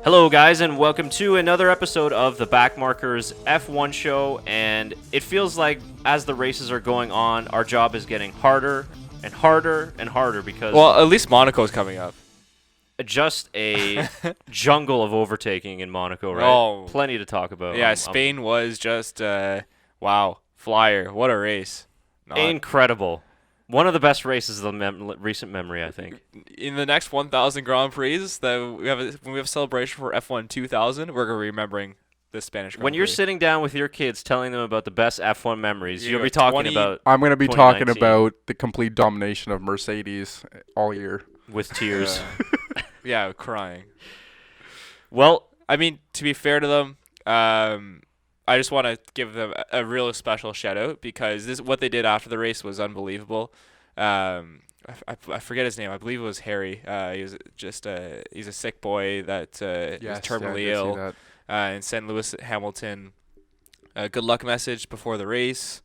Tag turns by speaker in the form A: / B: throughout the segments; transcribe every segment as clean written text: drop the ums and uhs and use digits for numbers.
A: Hello, guys, and welcome to another episode of the Backmarkers F1 Show. And it feels like as the races are going on, our job is getting harder and harder and harder because
B: Well, at least Monaco's coming up.
A: just a jungle of overtaking in Monaco, right?
B: Oh.
A: Plenty to talk about.
B: Yeah, Spain was just wow, flyer. What a race!
A: Incredible. One of the best races of recent memory, I think.
B: In the next 1,000 Grand Prix, that when we have a celebration for F1 2000, we're gonna be remembering the Spanish Grand
A: When you're
B: Prix.
A: sitting down with your kids telling them about the best F1 memories, you'll be talking about
C: I'm going to be talking
A: 2019
C: about the complete domination of Mercedes all year.
A: with tears.
B: Yeah, crying.
A: Well,
B: I mean, to be fair to them, I just want to give them a real special shout out because what they did after the race was unbelievable. I forget his name. I believe it was Harry. He was just he's a sick boy that is terminally ill. And send Lewis Hamilton a good luck message before the race.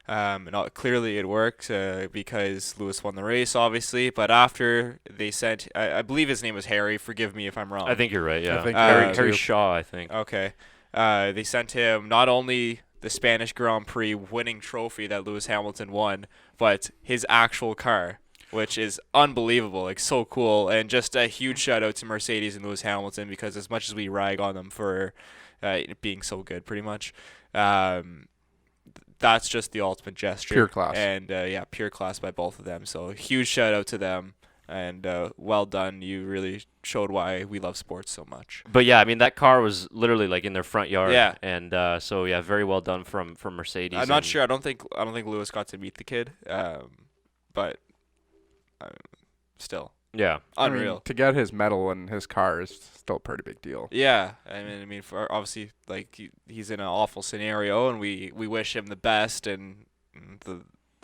B: Clearly it worked because Lewis won the race, obviously. But after they sent, I believe his name was Harry. Forgive me if I'm wrong.
A: I think you're right, yeah.
C: I think
A: Harry Shaw, I think.
B: Okay. They sent him not only the Spanish Grand Prix winning trophy that Lewis Hamilton won, but his actual car, which is unbelievable, like so cool. And just a huge shout out to Mercedes and Lewis Hamilton because as much as we rag on them for being so good, pretty much, that's just the ultimate gesture.
C: Pure class.
B: And pure class by both of them. So huge shout out to them. And well done. You really showed why we love sports so much.
A: But yeah, I mean that car was literally like in their front yard.
B: Yeah.
A: And so yeah, very well done from Mercedes.
B: I'm not sure. I don't think Lewis got to meet the kid. But still.
A: Yeah.
B: Unreal.
C: I mean, to get his medal and his car is still a pretty big deal.
B: Yeah. I mean, for obviously, like he's in an awful scenario, and we wish him the best and the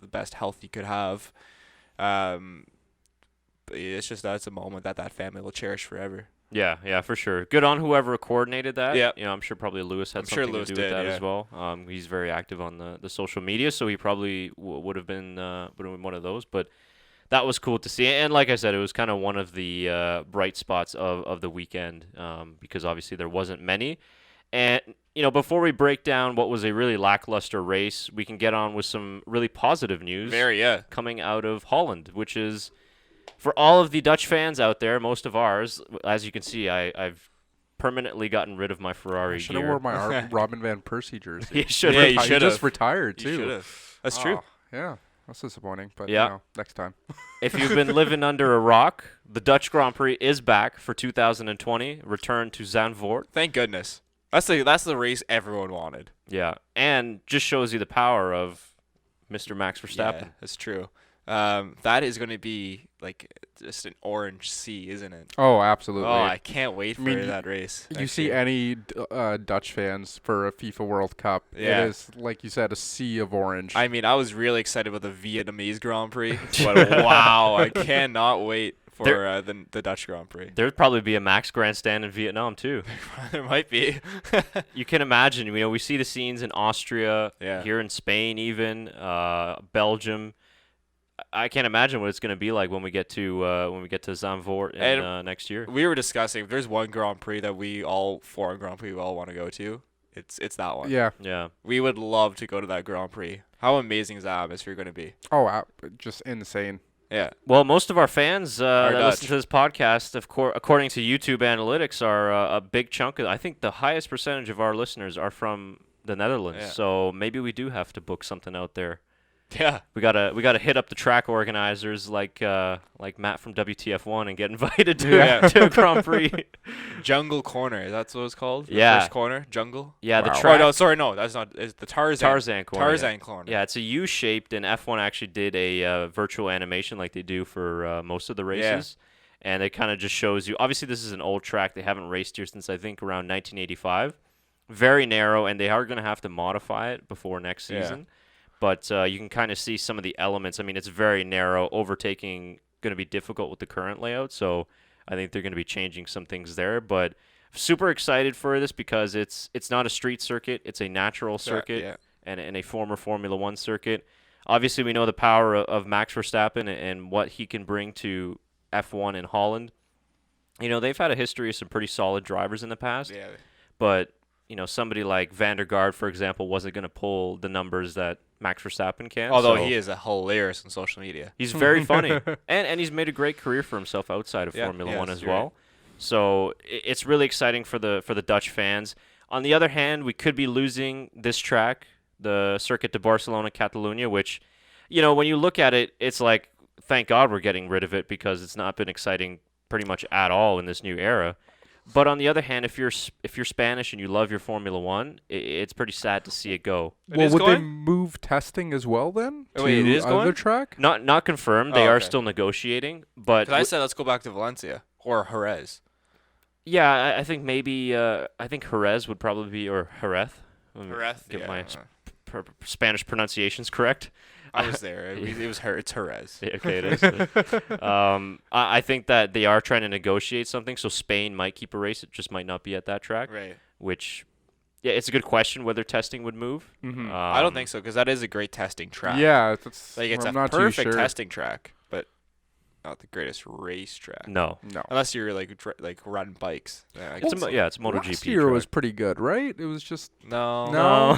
B: best health he could have. But it's just that's a moment that family will cherish forever.
A: Yeah, for sure. Good on whoever coordinated that.
B: Yeah.
A: You know, I'm sure probably Lewis had
B: I'm sure
A: something
B: Lewis
A: to do with
B: did,
A: that
B: yeah.
A: as well. He's very active on the social media, so he probably would have been one of those. But that was cool to see. And like I said, it was kind of one of the bright spots of the weekend because obviously there wasn't many. And, you know, before we break down what was a really lackluster race, we can get on with some really positive news coming out of Holland, which is, for all of the Dutch fans out there, most of ours, as you can see, I've permanently gotten rid of my Ferrari
C: I should have
A: gear.
C: worn my Robin Van Persie jersey.
A: You should
B: Yeah,
A: have.
B: you
C: He
B: should
C: just
B: have.
C: retired,
B: You
C: too.
B: should've. That's true.
C: Yeah, that's disappointing, but
A: Yeah.
C: next time.
A: If you've been living under a rock, the Dutch Grand Prix is back for 2020. Return to Zandvoort.
B: Thank goodness. That's the race everyone wanted.
A: Yeah, and just shows you the power of Mr. Max Verstappen.
B: Yeah, that's true. That is going to be like just an orange sea, isn't it?
C: Oh, absolutely.
B: Oh, I can't wait for
C: I mean,
B: that race.
C: you
B: next
C: see
B: year.
C: any Dutch fans for a FIFA World Cup,
B: Yeah.
C: it is, like you said, a sea of orange.
B: I mean, I was really excited about the Vietnamese Grand Prix, but wow, I cannot wait for the Dutch Grand Prix.
A: There'd probably be a Max grandstand in Vietnam too.
B: There might be.
A: You can imagine. You know, we see the scenes in Austria,
B: Yeah.
A: here in Spain, even Belgium. I can't imagine what it's going to be like when we get to Zandvoort next year.
B: We were discussing if there's one Grand Prix that foreign Grand Prix we all want to go to, it's that one.
C: yeah.
A: Yeah.
B: We would love to go to that Grand Prix. How amazing is that atmosphere going to be?
C: Oh, just insane.
B: Yeah.
A: Well, most of our fans that
B: Dutch.
A: listen to this podcast, according to YouTube analytics, are a big chunk of. I think the highest percentage of our listeners are from the Netherlands.
B: Yeah.
A: So maybe we do have to book something out there.
B: Yeah.
A: We gotta hit up the track organizers like Matt from WTF1 and get invited to a Grand Prix.
B: Jungle Corner. That's what it's called? The
A: Yeah.
B: First corner? Jungle?
A: Yeah, the
C: Wow.
A: track.
B: Oh, no, sorry, no. That's not. It's the
A: Tarzan corner.
B: Tarzan corner.
A: Yeah, it's a U-shaped, and F1 actually did a virtual animation like they do for most of the races. And it kind of just shows you. Obviously, this is an old track. They haven't raced here since, I think, around 1985. Very narrow, and they are going to have to modify it before next season. But you can kind of see some of the elements. I mean, it's very narrow. Overtaking going to be difficult with the current layout, so I think they're going to be changing some things there. But super excited for this because it's not a street circuit. It's a natural circuit and a former Formula One circuit. Obviously, we know the power of Max Verstappen and what he can bring to F1 in Holland. they've had a history of some pretty solid drivers in the past.
B: Yeah.
A: But, somebody like Van der Garde, for example, wasn't going to pull the numbers that Max Verstappen can.
B: Although
A: so
B: he is hilarious on social media.
A: he's very funny. And he's made a great career for himself outside of Formula One as well. So it's really exciting for the Dutch fans. On the other hand, we could be losing this track, the Circuit de Barcelona Catalunya, which, when you look at it, it's like, thank God we're getting rid of it because it's not been exciting pretty much at all in this new era. But on the other hand, if you're Spanish and you love your Formula One, it's pretty sad to see it go.
C: Well, would they move testing as well then?
B: Oh, wait, it is
C: other
B: going?
C: track?
A: Not confirmed. They are still negotiating. But
B: I said let's go back to Valencia or Jerez.
A: Yeah, I think maybe I think Jerez would probably be, or Jerez.
B: Jerez,
A: Get my Spanish pronunciations correct.
B: I was there. It's Jerez.
A: Okay, it is. I think that they are trying to negotiate something, so Spain might keep a race. It just might not be at that track.
B: Right.
A: Which, yeah, it's a good question whether testing would move.
C: Mm-hmm.
B: I don't think so because that is a great testing track.
C: Yeah,
B: it's
C: I'm
B: a
C: not
B: perfect
C: too sure.
B: testing track, but not the greatest race track.
A: No.
B: Unless you're like riding bikes. Yeah,
A: It's a MotoGP
C: Last year
A: track.
C: was pretty good, right? It was just
B: no.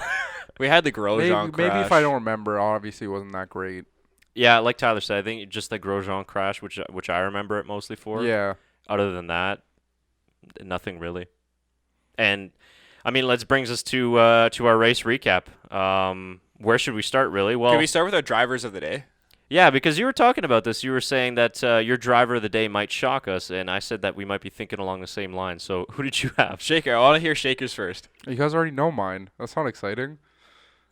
B: We had the Grosjean crash.
C: Maybe if I don't remember, obviously it wasn't that great.
A: Yeah, like Tyler said, I think just the Grosjean crash, which I remember it mostly for.
C: Yeah.
A: Other than that, nothing really. And I mean, let's brings us to our race recap. Where should we start, really? Well,
B: can we start with our drivers of the day?
A: Yeah, because you were talking about this. You were saying that your driver of the day might shock us, and I said that we might be thinking along the same lines. So who did you have?
B: Shaker. I want to hear Shaker's first.
C: You guys already know mine. That's not exciting.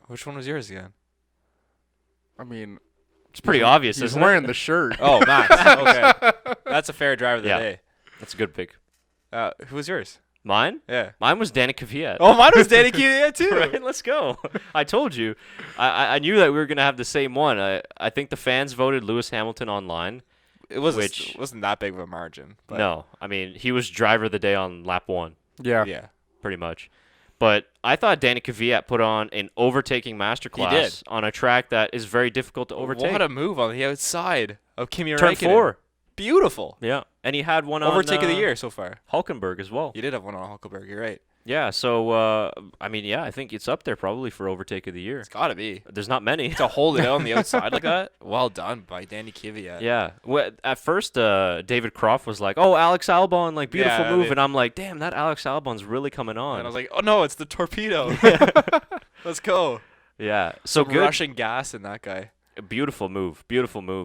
B: Which one was yours again?
C: I mean,
A: It's pretty obvious,
C: he's
A: isn't
C: wearing
A: it?
C: the shirt.
B: Oh, Max. Okay. That's a fair driver of the
A: Yeah.
B: day.
A: That's a good pick.
B: Who was yours?
A: Mine?
B: Yeah.
A: Mine was Danny Kvyat.
B: Oh, mine was Danny Kvyat too.
A: Right, let's go. I told you. I knew that we were going to have the same one. I think the fans voted Lewis Hamilton online.
B: It wasn't that big of a margin. But
A: No. I mean, he was driver of the day on lap 1,
B: Yeah.
A: pretty much. But I thought Danny Kvyat put on an overtaking masterclass on a track that is very difficult to overtake.
B: What a move on the outside of Kimi
A: Turn
B: Räikkönen.
A: 4.
B: Beautiful.
A: Yeah. And he had one
B: Overtake
A: on
B: of the year so far.
A: Hulkenberg as well.
B: You did have one on Hulkenberg. You're right.
A: Yeah, so, I mean, yeah, I think it's up there probably for overtake of the year.
B: It's got to be.
A: There's not many.
B: To hold it out on the outside like that, well done by Danny Kvyat.
A: Yeah. Well, at first, David Croft was like, "Oh, Alex Albon, like beautiful
B: Yeah,
A: move," and I'm like, "Damn, that Alex Albon's really coming on."
B: And I was like, oh no, it's the torpedo. Let's go.
A: "Yeah, so
B: Some
A: good,
B: Russian gas in that guy.
A: beautiful move,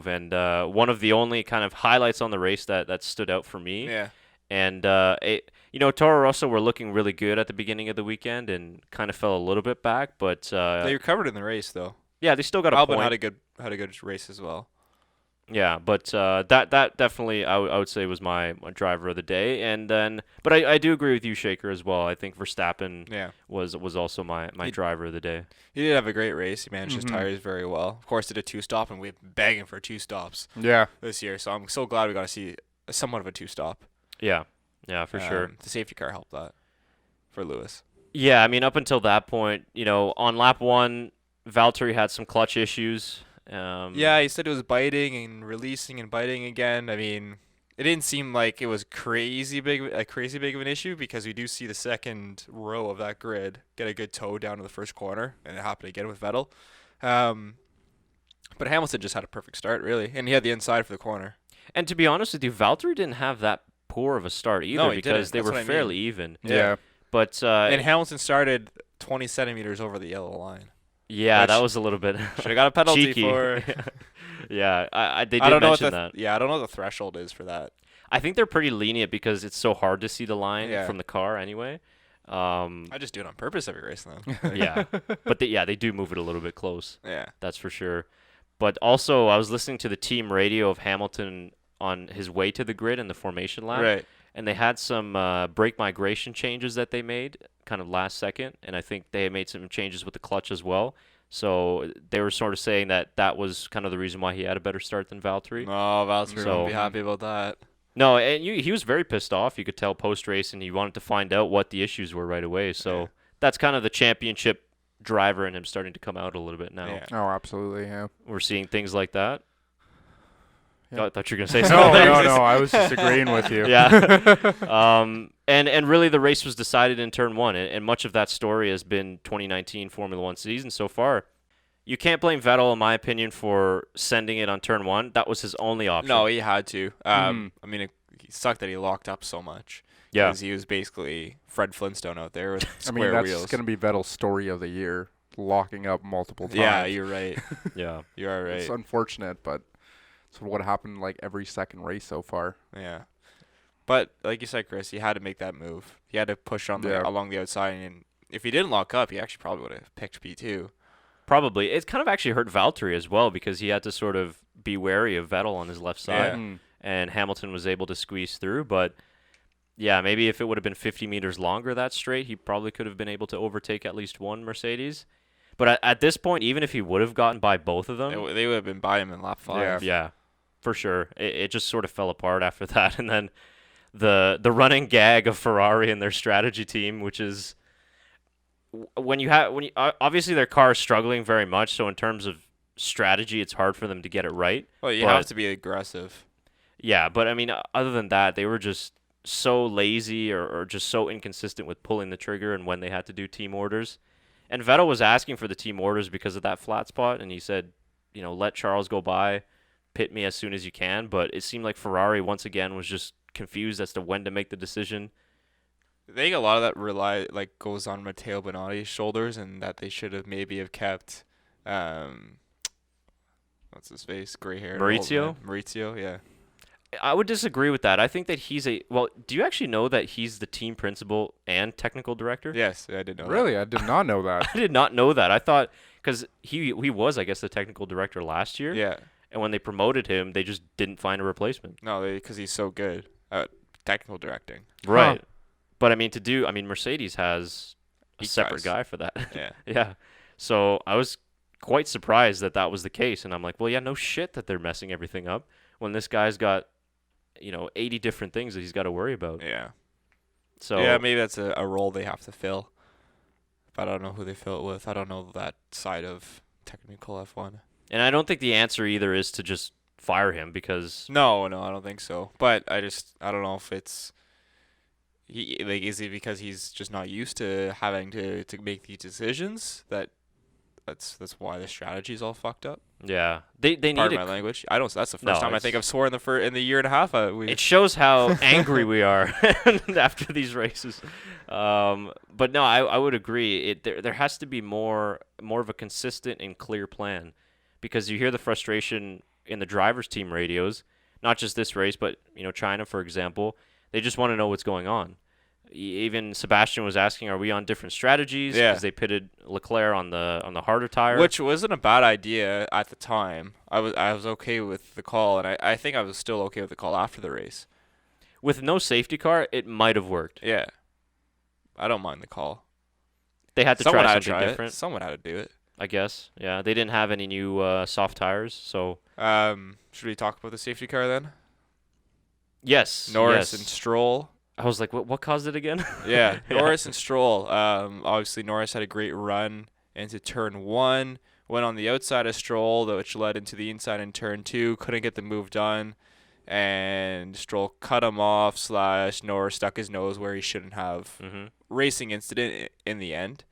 A: and one of the only kind of highlights on the race that stood out for me."
B: Yeah.
A: And Toro Rosso were looking really good at the beginning of the weekend and kind of fell a little bit back, but
B: They recovered in the race though.
A: yeah, they still got a
B: Albon
A: point.
B: had a good race as well.
A: Yeah, but that definitely I would say was my driver of the day, and then but I do agree with you, Shaker, as well. I think Verstappen was also my driver of the day.
B: He did have a great race. He managed his tires very well. Of course, did a 2-stop, and we've been begging for 2 stops
C: Yeah.
B: this year. So I'm so glad we got to see somewhat of a 2-stop.
A: Yeah, for sure.
B: The safety car helped that for Lewis.
A: Yeah, I mean up until that point, on lap 1, Valtteri had some clutch issues.
B: Yeah, he said it was biting and releasing and biting again. I mean, it didn't seem like it was crazy big of an issue because we do see the second row of that grid get a good toe down to the first corner, and it happened again with Vettel. But Hamilton just had a perfect start, really, and he had the inside for the corner.
A: And to be honest with you, Valtteri didn't have that poor of a start either
B: he
A: because
B: didn't.
A: they
B: That's
A: were
B: what I
A: fairly
B: mean.
A: even.
C: Yeah.
A: But
B: And Hamilton started 20 centimeters over the yellow line.
A: yeah,
B: which
A: that was a little bit
B: Should have got a penalty
A: cheeky.
B: for.
A: Yeah, they did
B: I don't know
A: mention that.
B: Yeah, I don't know what the threshold is for that.
A: I think they're pretty lenient because it's so hard to see the line
B: Yeah.
A: from the car anyway.
B: I just do it on purpose every race then.
A: Yeah, but they do move it a little bit close.
B: Yeah.
A: That's for sure. But also, I was listening to the team radio of Hamilton on his way to the grid in the formation lap.
B: Right.
A: And they had some brake migration changes that they made kind of last second. And I think they made some changes with the clutch as well. So they were sort of saying that was kind of the reason why he had a better start than Valtteri.
B: Oh, Valtteri
A: So-
B: won't be happy about that.
A: No, and he was very pissed off. You could tell post-race, and he wanted to find out what the issues were right away. So
B: Yeah.
A: that's kind of the championship driver in him starting to come out a little bit now.
B: Yeah.
C: Oh, absolutely. Yeah.
A: We're seeing things like that. I thought you were gonna say
C: No,
A: something.
C: no, I was just agreeing with you.
A: Yeah. And really the race was decided in turn one, and much of that story has been 2019 Formula One season so far. You can't blame Vettel, in my opinion, for sending it on turn one. That was his only option.
B: No, he had to. I mean, it sucked that he locked up so much.
A: Yeah.
B: Because he was basically Fred Flintstone out there with
C: I mean,
B: square
C: that's
B: wheels.
C: going to be Vettel's story of the year, locking up multiple times.
B: Yeah, you're right.
A: Yeah.
B: You are right.
C: It's unfortunate, but it's what happened like every second race so far.
B: Yeah. But like you said, Chris, he had to make that move. He had to push on along the outside, and if he didn't lock up, he actually probably would have picked P2.
A: Probably. It kind of actually hurt Valtteri as well because he had to sort of be wary of Vettel on his left side, and Hamilton was able to squeeze through. But yeah, maybe if it would have been 50 meters longer that straight, he probably could have been able to overtake at least one Mercedes. But at this point, even if he would have gotten by both of them,
B: They would have been by him in lap 5.
A: Yeah, for sure. It just sort of fell apart after that. And then the running gag of Ferrari and their strategy team, which is obviously their car is struggling very much. So in terms of strategy, it's hard for them to get it right.
B: Well, you have to be aggressive.
A: Yeah, but I mean, other than that, they were just so lazy or just so inconsistent with pulling the trigger and when they had to do team orders. And Vettel was asking for the team orders because of that flat spot, and he said, let Charles go by, pit me as soon as you can. But it seemed like Ferrari once again was just confused as to when to make the decision.
B: I think a lot of that goes on Matteo Bonatti's shoulders, and that they should have maybe kept what's his face, gray hair, Maurizio, yeah.
A: I would disagree with that. I think that do you actually know that he's the team principal and technical director?
B: Yes, I did know
C: Really?
B: that.
C: I did not know that.
A: I did not know that. I thought, because he was, I guess, the technical director last year.
B: Yeah.
A: And when they promoted him, they just didn't find a replacement.
B: No, because he's so good at technical directing.
A: Right. Huh. But Mercedes has a separate guy for that.
B: Yeah.
A: Yeah. So I was quite surprised that was the case. And I'm like, well, yeah, no shit that they're messing everything up when this guy's got 80 different things that he's got to worry about.
B: Yeah.
A: So
B: yeah, maybe that's a role they have to fill. But I don't know who they fill it with. I don't know that side of technical F1.
A: And I don't think the answer either is to just fire him because
B: No, I don't think so. But I don't know if it's is it because he's just not used to having to make these decisions that's why the strategy is all fucked up.
A: Yeah, they need
B: Pardon my language. I don't. That's the first time I think I've sworn in the year and a half.
A: It shows how angry we are after these races. But no, I would agree. There has to be more of a consistent and clear plan, because you hear the frustration in the drivers' team radios, not just this race, but China, for example. They just want to know what's going on. Even Sebastian was asking, "Are we on different strategies?"
B: Yeah.
A: Because they pitted Leclerc on the harder tire,
B: which wasn't a bad idea at the time. I was okay with the call, and I think I was still okay with the call after the race.
A: With no safety car, it might have worked.
B: Yeah, I don't mind the call.
A: They had to try something different.
B: Someone had to do it,
A: I guess. Yeah, they didn't have any new soft tires, so.
B: Should we talk about the safety car then?
A: Yes.
B: Norris and Stroll.
A: I was like, what caused it again?
B: Yeah, Norris and Stroll. Obviously, Norris had a great run into turn 1. Went on the outside of Stroll, which led into the inside in turn 2. Couldn't get the move done. And Stroll cut him off / Norris stuck his nose where he shouldn't have.
A: Mm-hmm.
B: Racing incident in the end.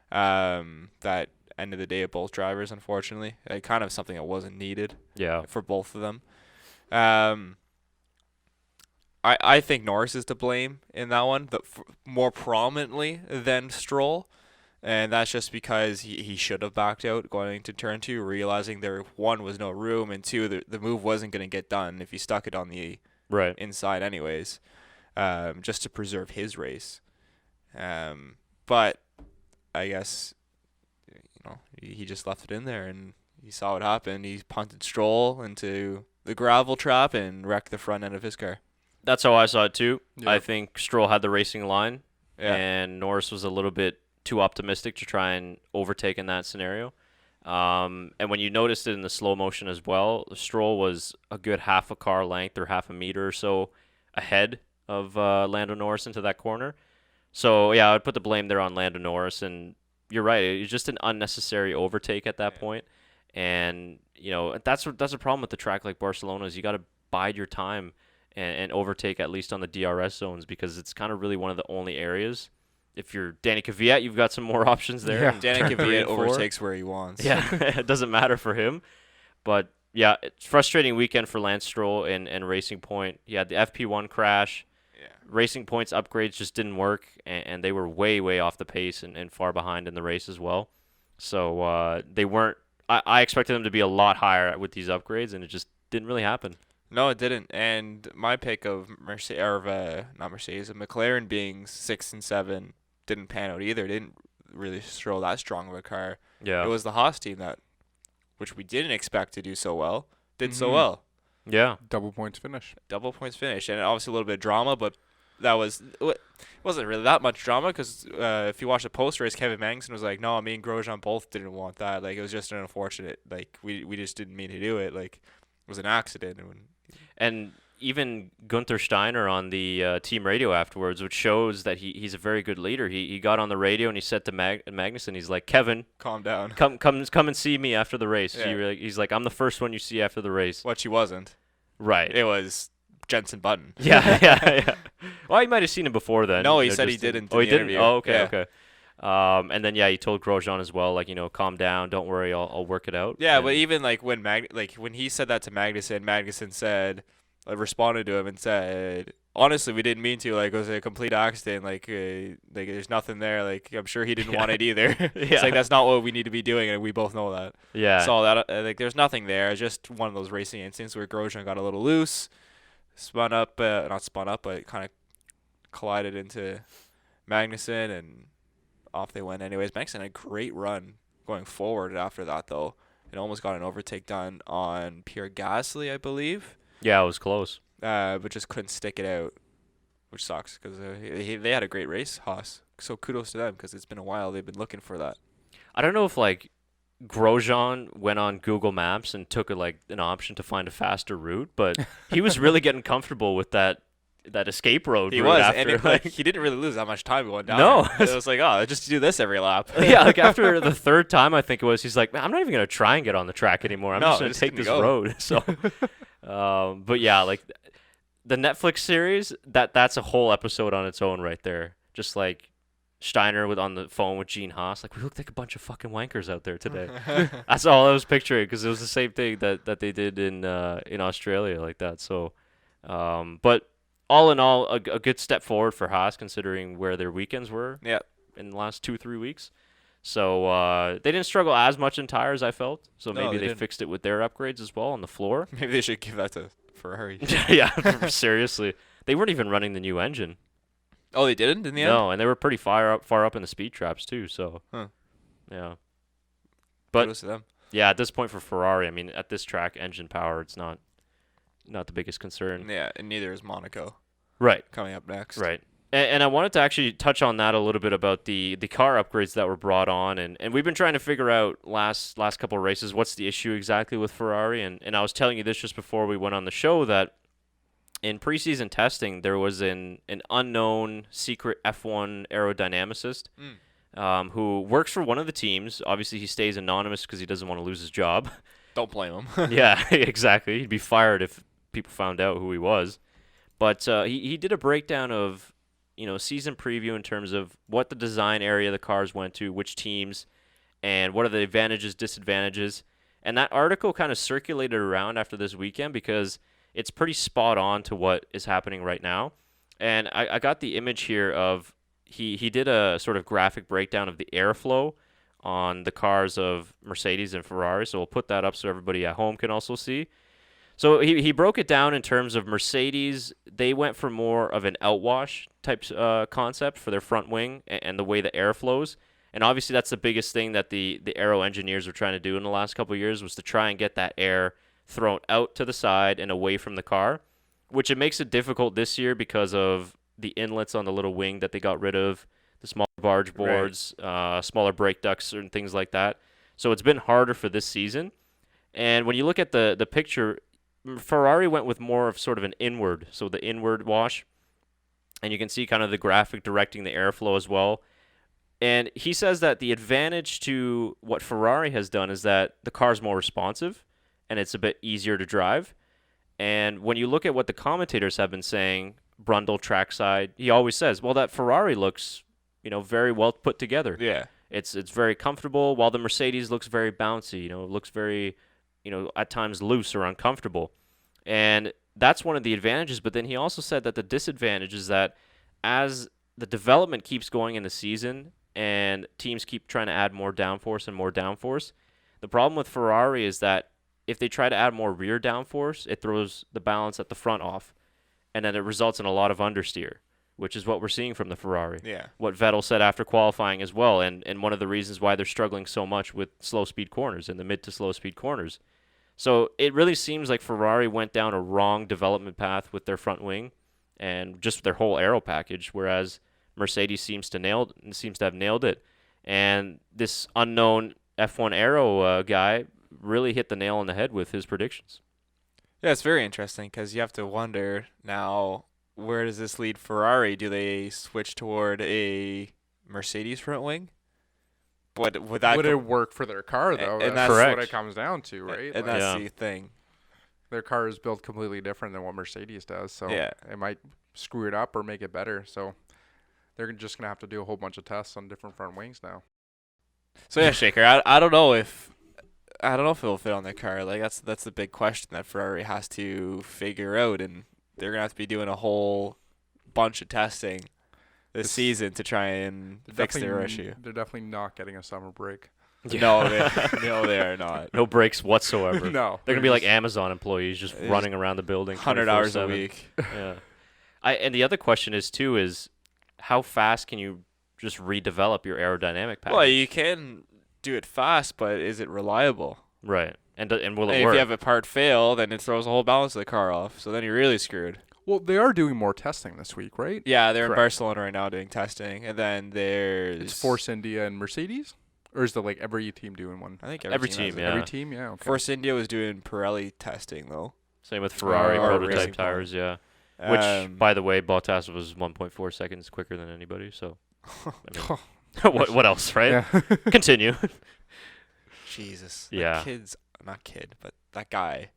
B: That ended the day of both drivers, unfortunately. Kind of something that wasn't needed.
A: Yeah.
B: For both of them. I think Norris is to blame in that one, but more prominently than Stroll. And that's just because he should have backed out going into turn 2, realizing there, 1, was no room, and 2, the move wasn't going to get done if he stuck it on the inside anyways, just to preserve his race. But I guess he just left it in there, and he saw what happened. He punted Stroll into the gravel trap and wrecked the front end of his car.
A: That's how I saw it too.
C: Yep.
A: I think Stroll had the racing line, and Norris was a little bit too optimistic to try and overtake in that scenario. And when you noticed it in the slow motion as well, Stroll was a good half a car length or half a meter or so ahead of Lando Norris into that corner. So, yeah, I would put the blame there on Lando Norris. And you're right, it was just an unnecessary overtake at that point. And that's a problem with the track like Barcelona is you got to bide your time and overtake at least on the DRS zones, because it's kind of really one of the only areas. If you're Danny Kvyat, you've got some more options there.
C: Yeah.
B: Danny
A: Turn 3
B: Kvyat
A: and 4.
B: overtakes where he wants.
A: Yeah, it doesn't matter for him. But yeah, it's a frustrating weekend for Lance Stroll and Racing Point. He had the FP1 crash.
B: Yeah.
A: Racing Point's upgrades just didn't work, and they were way, way off the pace and far behind in the race as well. So they weren't. I expected them to be a lot higher with these upgrades, and it just didn't really happen.
B: No, it didn't. And my pick of McLaren being 6 and 7 didn't pan out either. It didn't really show that strong of a car.
A: Yeah.
B: It was the Haas team which we didn't expect to do so well, did so well.
A: Yeah.
C: Double points finish.
B: Double points finish, and obviously a little bit of drama, but it wasn't really that much drama, because if you watch the post race, Kevin Magnussen was like, "No, me and Grosjean both didn't want that. Like, it was just an unfortunate. Like, we just didn't mean to do it. Like, it was an accident."
A: And even Gunther Steiner on the team radio afterwards, which shows that he's a very good leader. He got on the radio and he said to Magnussen, he's like, "Kevin,
B: calm down.
A: Come and see me after the race."
B: Yeah.
A: He's like, "I'm the first one you see after the race."
B: What she wasn't.
A: Right.
B: It was Jensen Button.
A: Yeah. Well, you might have seen him before then.
B: No, he said he didn't.
A: Oh, he didn't?
B: Interview.
A: Oh, okay,
B: yeah.
A: okay. And then he told Grosjean as well, like, calm down, don't worry, I'll work it out.
B: Yeah,
A: and
B: but even like when he said that to Magnussen said, responded to him and said, "Honestly, we didn't mean to. Like, it was a complete accident. Like there's nothing there. Like, I'm sure he didn't want it either." It's like, that's not what we need to be doing, and we both know that.
A: Yeah.
B: So that there's nothing there. It's just one of those racing incidents where Grosjean got a little loose, not spun up, but kind of collided into Magnussen, and off they went anyways. Magnussen had a great run going forward after that, though. It almost got an overtake done on Pierre Gasly, I believe.
A: Yeah, it was close.
B: But just couldn't stick it out, which sucks, because they had a great race, Haas. So kudos to them, because it's been a while they've been looking for that.
A: I don't know if Grosjean went on Google Maps and took an option to find a faster route, but he was really getting comfortable with that escape road.
B: He
A: route
B: was,
A: after,
B: and he didn't really lose that much time going down.
A: No.
B: It was like, just do this every lap.
A: Yeah, after the third time, I think it was, he's like, "Man, I'm not even gonna try and get on the track anymore. I'm just gonna take this road." So, but yeah, the Netflix series, that's a whole episode on its own right there. Just like Steiner on the phone with Gene Haas, like, we looked like a bunch of fucking wankers out there today. That's all I was picturing, because it was the same thing that they did in Australia like that. So, but all in all, a good step forward for Haas, considering where their weekends were.
B: Yeah.
A: In the last 2-3 weeks. So they didn't struggle as much in tires, I felt. So
B: No,
A: maybe
B: they
A: they
B: didn't.
A: fixed it with their upgrades as well on the floor.
B: Maybe they should give that to Ferrari.
A: Yeah, seriously. They weren't even running the new engine.
B: Oh, they didn't in the end?
A: No, and they were pretty far up in the speed traps too. So, yeah. But
B: kudos to them.
A: yeah, at this point for Ferrari, I mean, at this track, engine power, it's not the biggest concern.
B: Yeah, and neither is Monaco
A: Right.
B: coming up next.
A: Right. And I wanted to actually touch on that a little bit about the car upgrades that were brought on. And we've been trying to figure out last couple of races, what's the issue exactly with Ferrari. And I was telling you this just before we went on the show, that in preseason testing, there was an unknown secret F1 aerodynamicist who works for one of the teams. Obviously, he stays anonymous because he doesn't want to lose his job.
B: Don't blame him.
A: Yeah, exactly. He'd be fired if people found out who he was. But he did a breakdown of season preview in terms of what the design area the cars went to, which teams, and what are the advantages, disadvantages. And that article kind of circulated around after this weekend because it's pretty spot on to what is happening right now. And I got the image here of he did a sort of graphic breakdown of the airflow on the cars of Mercedes and Ferrari. So we'll put that up so everybody at home can also see. So he broke it down in terms of Mercedes. They went for more of an outwash type concept for their front wing and the way the air flows. And obviously that's the biggest thing that the aero engineers were trying to do in the last couple of years, was to try and get that air thrown out to the side and away from the car, which it makes it difficult this year because of the inlets on the little wing that they got rid of, the smaller barge boards, smaller brake ducts and things like that. So it's been harder for this season. And when you look at the picture, Ferrari went with more of sort of an inward, so the inward wash. And you can see kind of the graphic directing the airflow as well. And he says that the advantage to what Ferrari has done is that the car's more responsive and it's a bit easier to drive. And when you look at what the commentators have been saying, Brundle trackside, he always says, well, that Ferrari looks, very well put together.
B: Yeah.
A: It's very comfortable, while the Mercedes looks very bouncy, it looks very, at times loose or uncomfortable. And that's one of the advantages. But then he also said that the disadvantage is that as the development keeps going in the season and teams keep trying to add more downforce and more downforce, the problem with Ferrari is that if they try to add more rear downforce, it throws the balance at the front off. And then it results in a lot of understeer, which is what we're seeing from the Ferrari.
B: Yeah.
A: What Vettel said after qualifying as well, and one of the reasons why they're struggling so much with slow speed corners, in the mid to slow speed corners. So it really seems like Ferrari went down a wrong development path with their front wing and just their whole aero package, whereas Mercedes seems to have nailed it. And this unknown F1 aero guy really hit the nail on the head with his predictions.
B: Yeah, it's very interesting because you have to wonder now, where does this lead Ferrari? Do they switch toward a Mercedes front wing? Would
C: it work for their car, though?
B: And
C: that's
A: correct.
C: what it comes down to, right?
B: And that's the thing.
C: Their car is built completely different than what Mercedes does, so
B: Yeah.
C: it might screw it up or make it better. So they're just going to have to do a whole bunch of tests on different front wings now.
B: So yeah, Shaker, I don't know if it'll fit on their car. Like that's the big question that Ferrari has to figure out, and they're gonna have to be doing a whole bunch of testing this season to try and fix their issue.
C: They're definitely not getting a summer break.
A: Yeah.
B: No, they are not.
A: No breaks whatsoever.
C: No,
A: They're going to be like Amazon employees just running around the building
B: 100 hours a
A: 24/7.
B: week.
A: Yeah. And the other question is how fast can you just redevelop your aerodynamic package?
B: Well, you can do it fast, but is it reliable?
A: Right. And will it
B: And
A: work?
B: if you have a part fail, then it throws the whole balance of the car off. So then you're really screwed.
C: Well, they are doing more testing this week, right?
B: Yeah, they're
A: Correct.
B: in Barcelona right now doing testing, and then there's
C: It's Force India and Mercedes? Or is it like every team doing one?
B: I think
A: every
B: has
A: team,
B: it.
A: yeah.
C: Every team, yeah. Okay.
B: Force India was doing Pirelli testing though.
A: Same with Ferrari
B: Or
A: prototype
B: racing
A: tires, yeah. Which, by the way, Bottas was 1.4 seconds quicker than anybody. So, I mean, what else, right?
C: Yeah.
A: Continue.
B: Jesus.
A: Yeah.
B: But that guy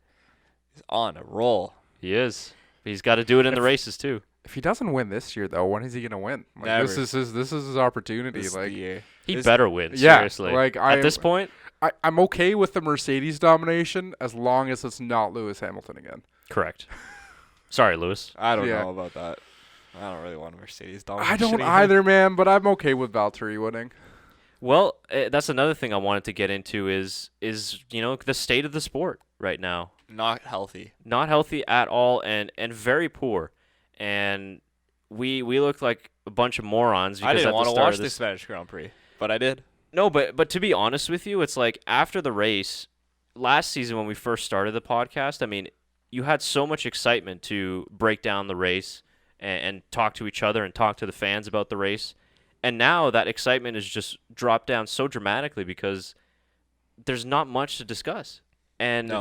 B: is on a roll.
A: He is. He's got to do it in the races too.
C: If he doesn't win this year, though, when is he going to win? Like,
B: Never.
C: This is his opportunity.
B: This is
C: like
B: the year.
A: He better win.
C: Yeah,
A: Seriously.
C: like,
A: at this point,
C: I'm okay with the Mercedes domination as long as it's not Lewis Hamilton again.
A: correct. Sorry, Lewis.
B: I don't
C: Yeah.
B: know about that. I don't really want a Mercedes
C: I
B: domination.
C: don't either, man, but I'm okay with Valtteri winning.
A: Well, that's another thing I wanted to get into is the state of the sport right now.
B: Not healthy.
A: Not healthy at all, and very poor. And we looked like a bunch of morons. Because
B: I didn't
A: want to
B: watch the Spanish Grand Prix, but I did.
A: No, but to be honest with you, it's like after the race last season when we first started the podcast. I mean, you had so much excitement to break down the race and talk to each other and talk to the fans about the race. And now that excitement has just dropped down so dramatically because there's not much to discuss. And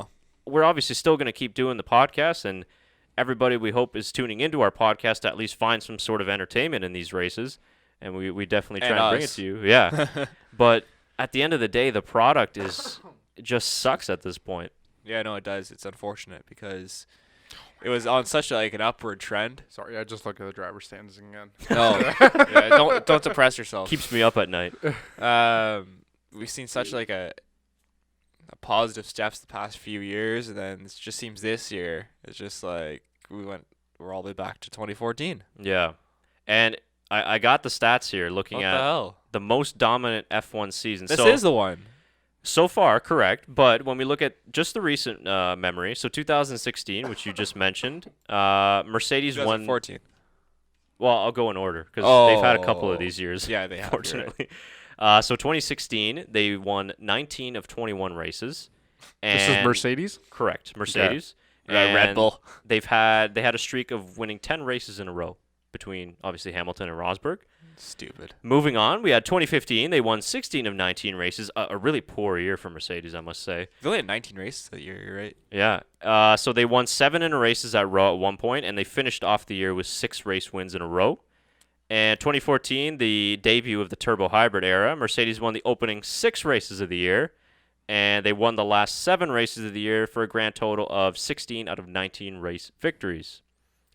A: we're obviously still going to keep doing the podcast, and everybody we hope is tuning into our podcast to at least find some sort of entertainment in these races. And we definitely try and bring it to you. Yeah. But at the end of the day, the product it just sucks at this point.
B: Yeah, no, it does. It's unfortunate because it was on such an upward trend.
C: Sorry, I just looked at the driver's standings again.
B: No, yeah, don't depress yourself.
A: Keeps me up at night.
B: We've seen such a positive steps the past few years, and then it just seems this year it's just like we're all the way back to 2014.
A: Yeah. And I got the stats here looking
B: What
A: at
B: the hell?
A: the most dominant F1 season.
B: This is the one.
A: So far, correct. But when we look at just the recent memory, so 2016, which you just mentioned, Mercedes won.
B: 2014.
A: Well, I'll go in order because they've had a couple of these years.
B: Yeah, they have.
A: Fortunately. So 2016, they won 19 of 21 races. And
C: This is Mercedes?
A: Correct, Mercedes.
B: Red
A: And
B: Bull.
A: they had a streak of winning 10 races in a row between obviously Hamilton and Rosberg.
B: Stupid.
A: Moving on, we had 2015. They won 16 of 19 races. A really poor year for Mercedes, I must say.
B: They only had 19 races that year. You're right.
A: Yeah. So they won 7 in a races at row at one point, and they finished off the year with 6 race wins in a row. And 2014, the debut of the turbo hybrid era, Mercedes won the opening 6 races of the year, and they won the last 7 races of the year for a grand total of 16 out of 19 race victories.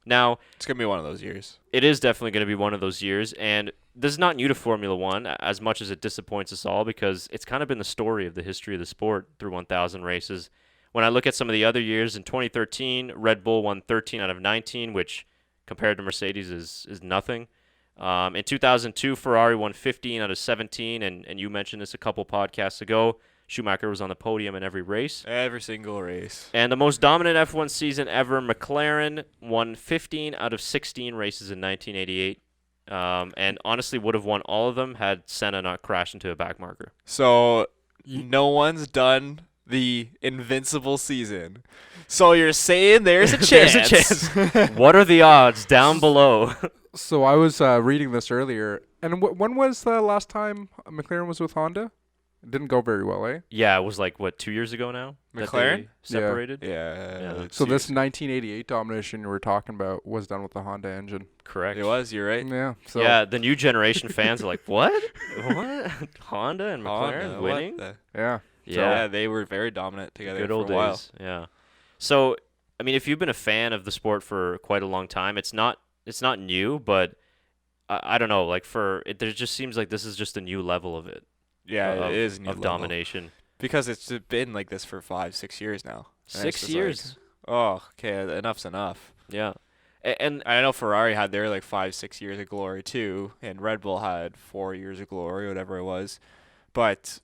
A: Now,
B: It's going to be one of those years.
A: it is definitely going to be one of those years, and this is not new to Formula One as much as it disappoints us all because it's kind of been the story of the history of the sport through 1,000 races. When I look at some of the other years, in 2013, Red Bull won 13 out of 19, which compared to Mercedes is nothing. In 2002, Ferrari won 15 out of 17, and you mentioned this a couple podcasts ago. Schumacher was on the podium in every race.
B: Every single race.
A: And the most dominant F1 season ever, McLaren won 15 out of 16 races in 1988. And honestly would have won all of them had Senna not crashed into a back marker.
B: So no one's done the invincible season. So you're saying there's a chance.
A: There's a chance. What are the odds down below?
C: So I was reading this earlier, and when was the last time McLaren was with Honda? It didn't go very well, eh?
A: Yeah, it was like, what, 2 years ago now? that
B: McLaren?
A: they separated?
B: Yeah.
C: So this 1988 domination you were talking about was done with the Honda engine.
A: Correct.
B: It was, you're right.
C: Yeah. So
A: Yeah, the new generation fans are like, what? What? Honda and McLaren
B: Honda,
A: winning?
C: yeah.
B: Yeah, they were very dominant together
A: Good
B: for
A: old
B: a while.
A: days. Yeah. So, I mean, if you've been a fan of the sport for quite a long time, it's not new, but I don't know. Like there just seems like this is just a new level of it.
B: Yeah,
A: of,
B: it is new
A: of
B: level.
A: domination.
B: Because it's been like this for 5-6 years now. And it's
A: 6
B: just
A: years.
B: like, oh, okay, enough's enough.
A: Yeah. And
B: I know Ferrari had their like 5-6 years of glory too, and Red Bull had 4 years of glory, whatever it was. But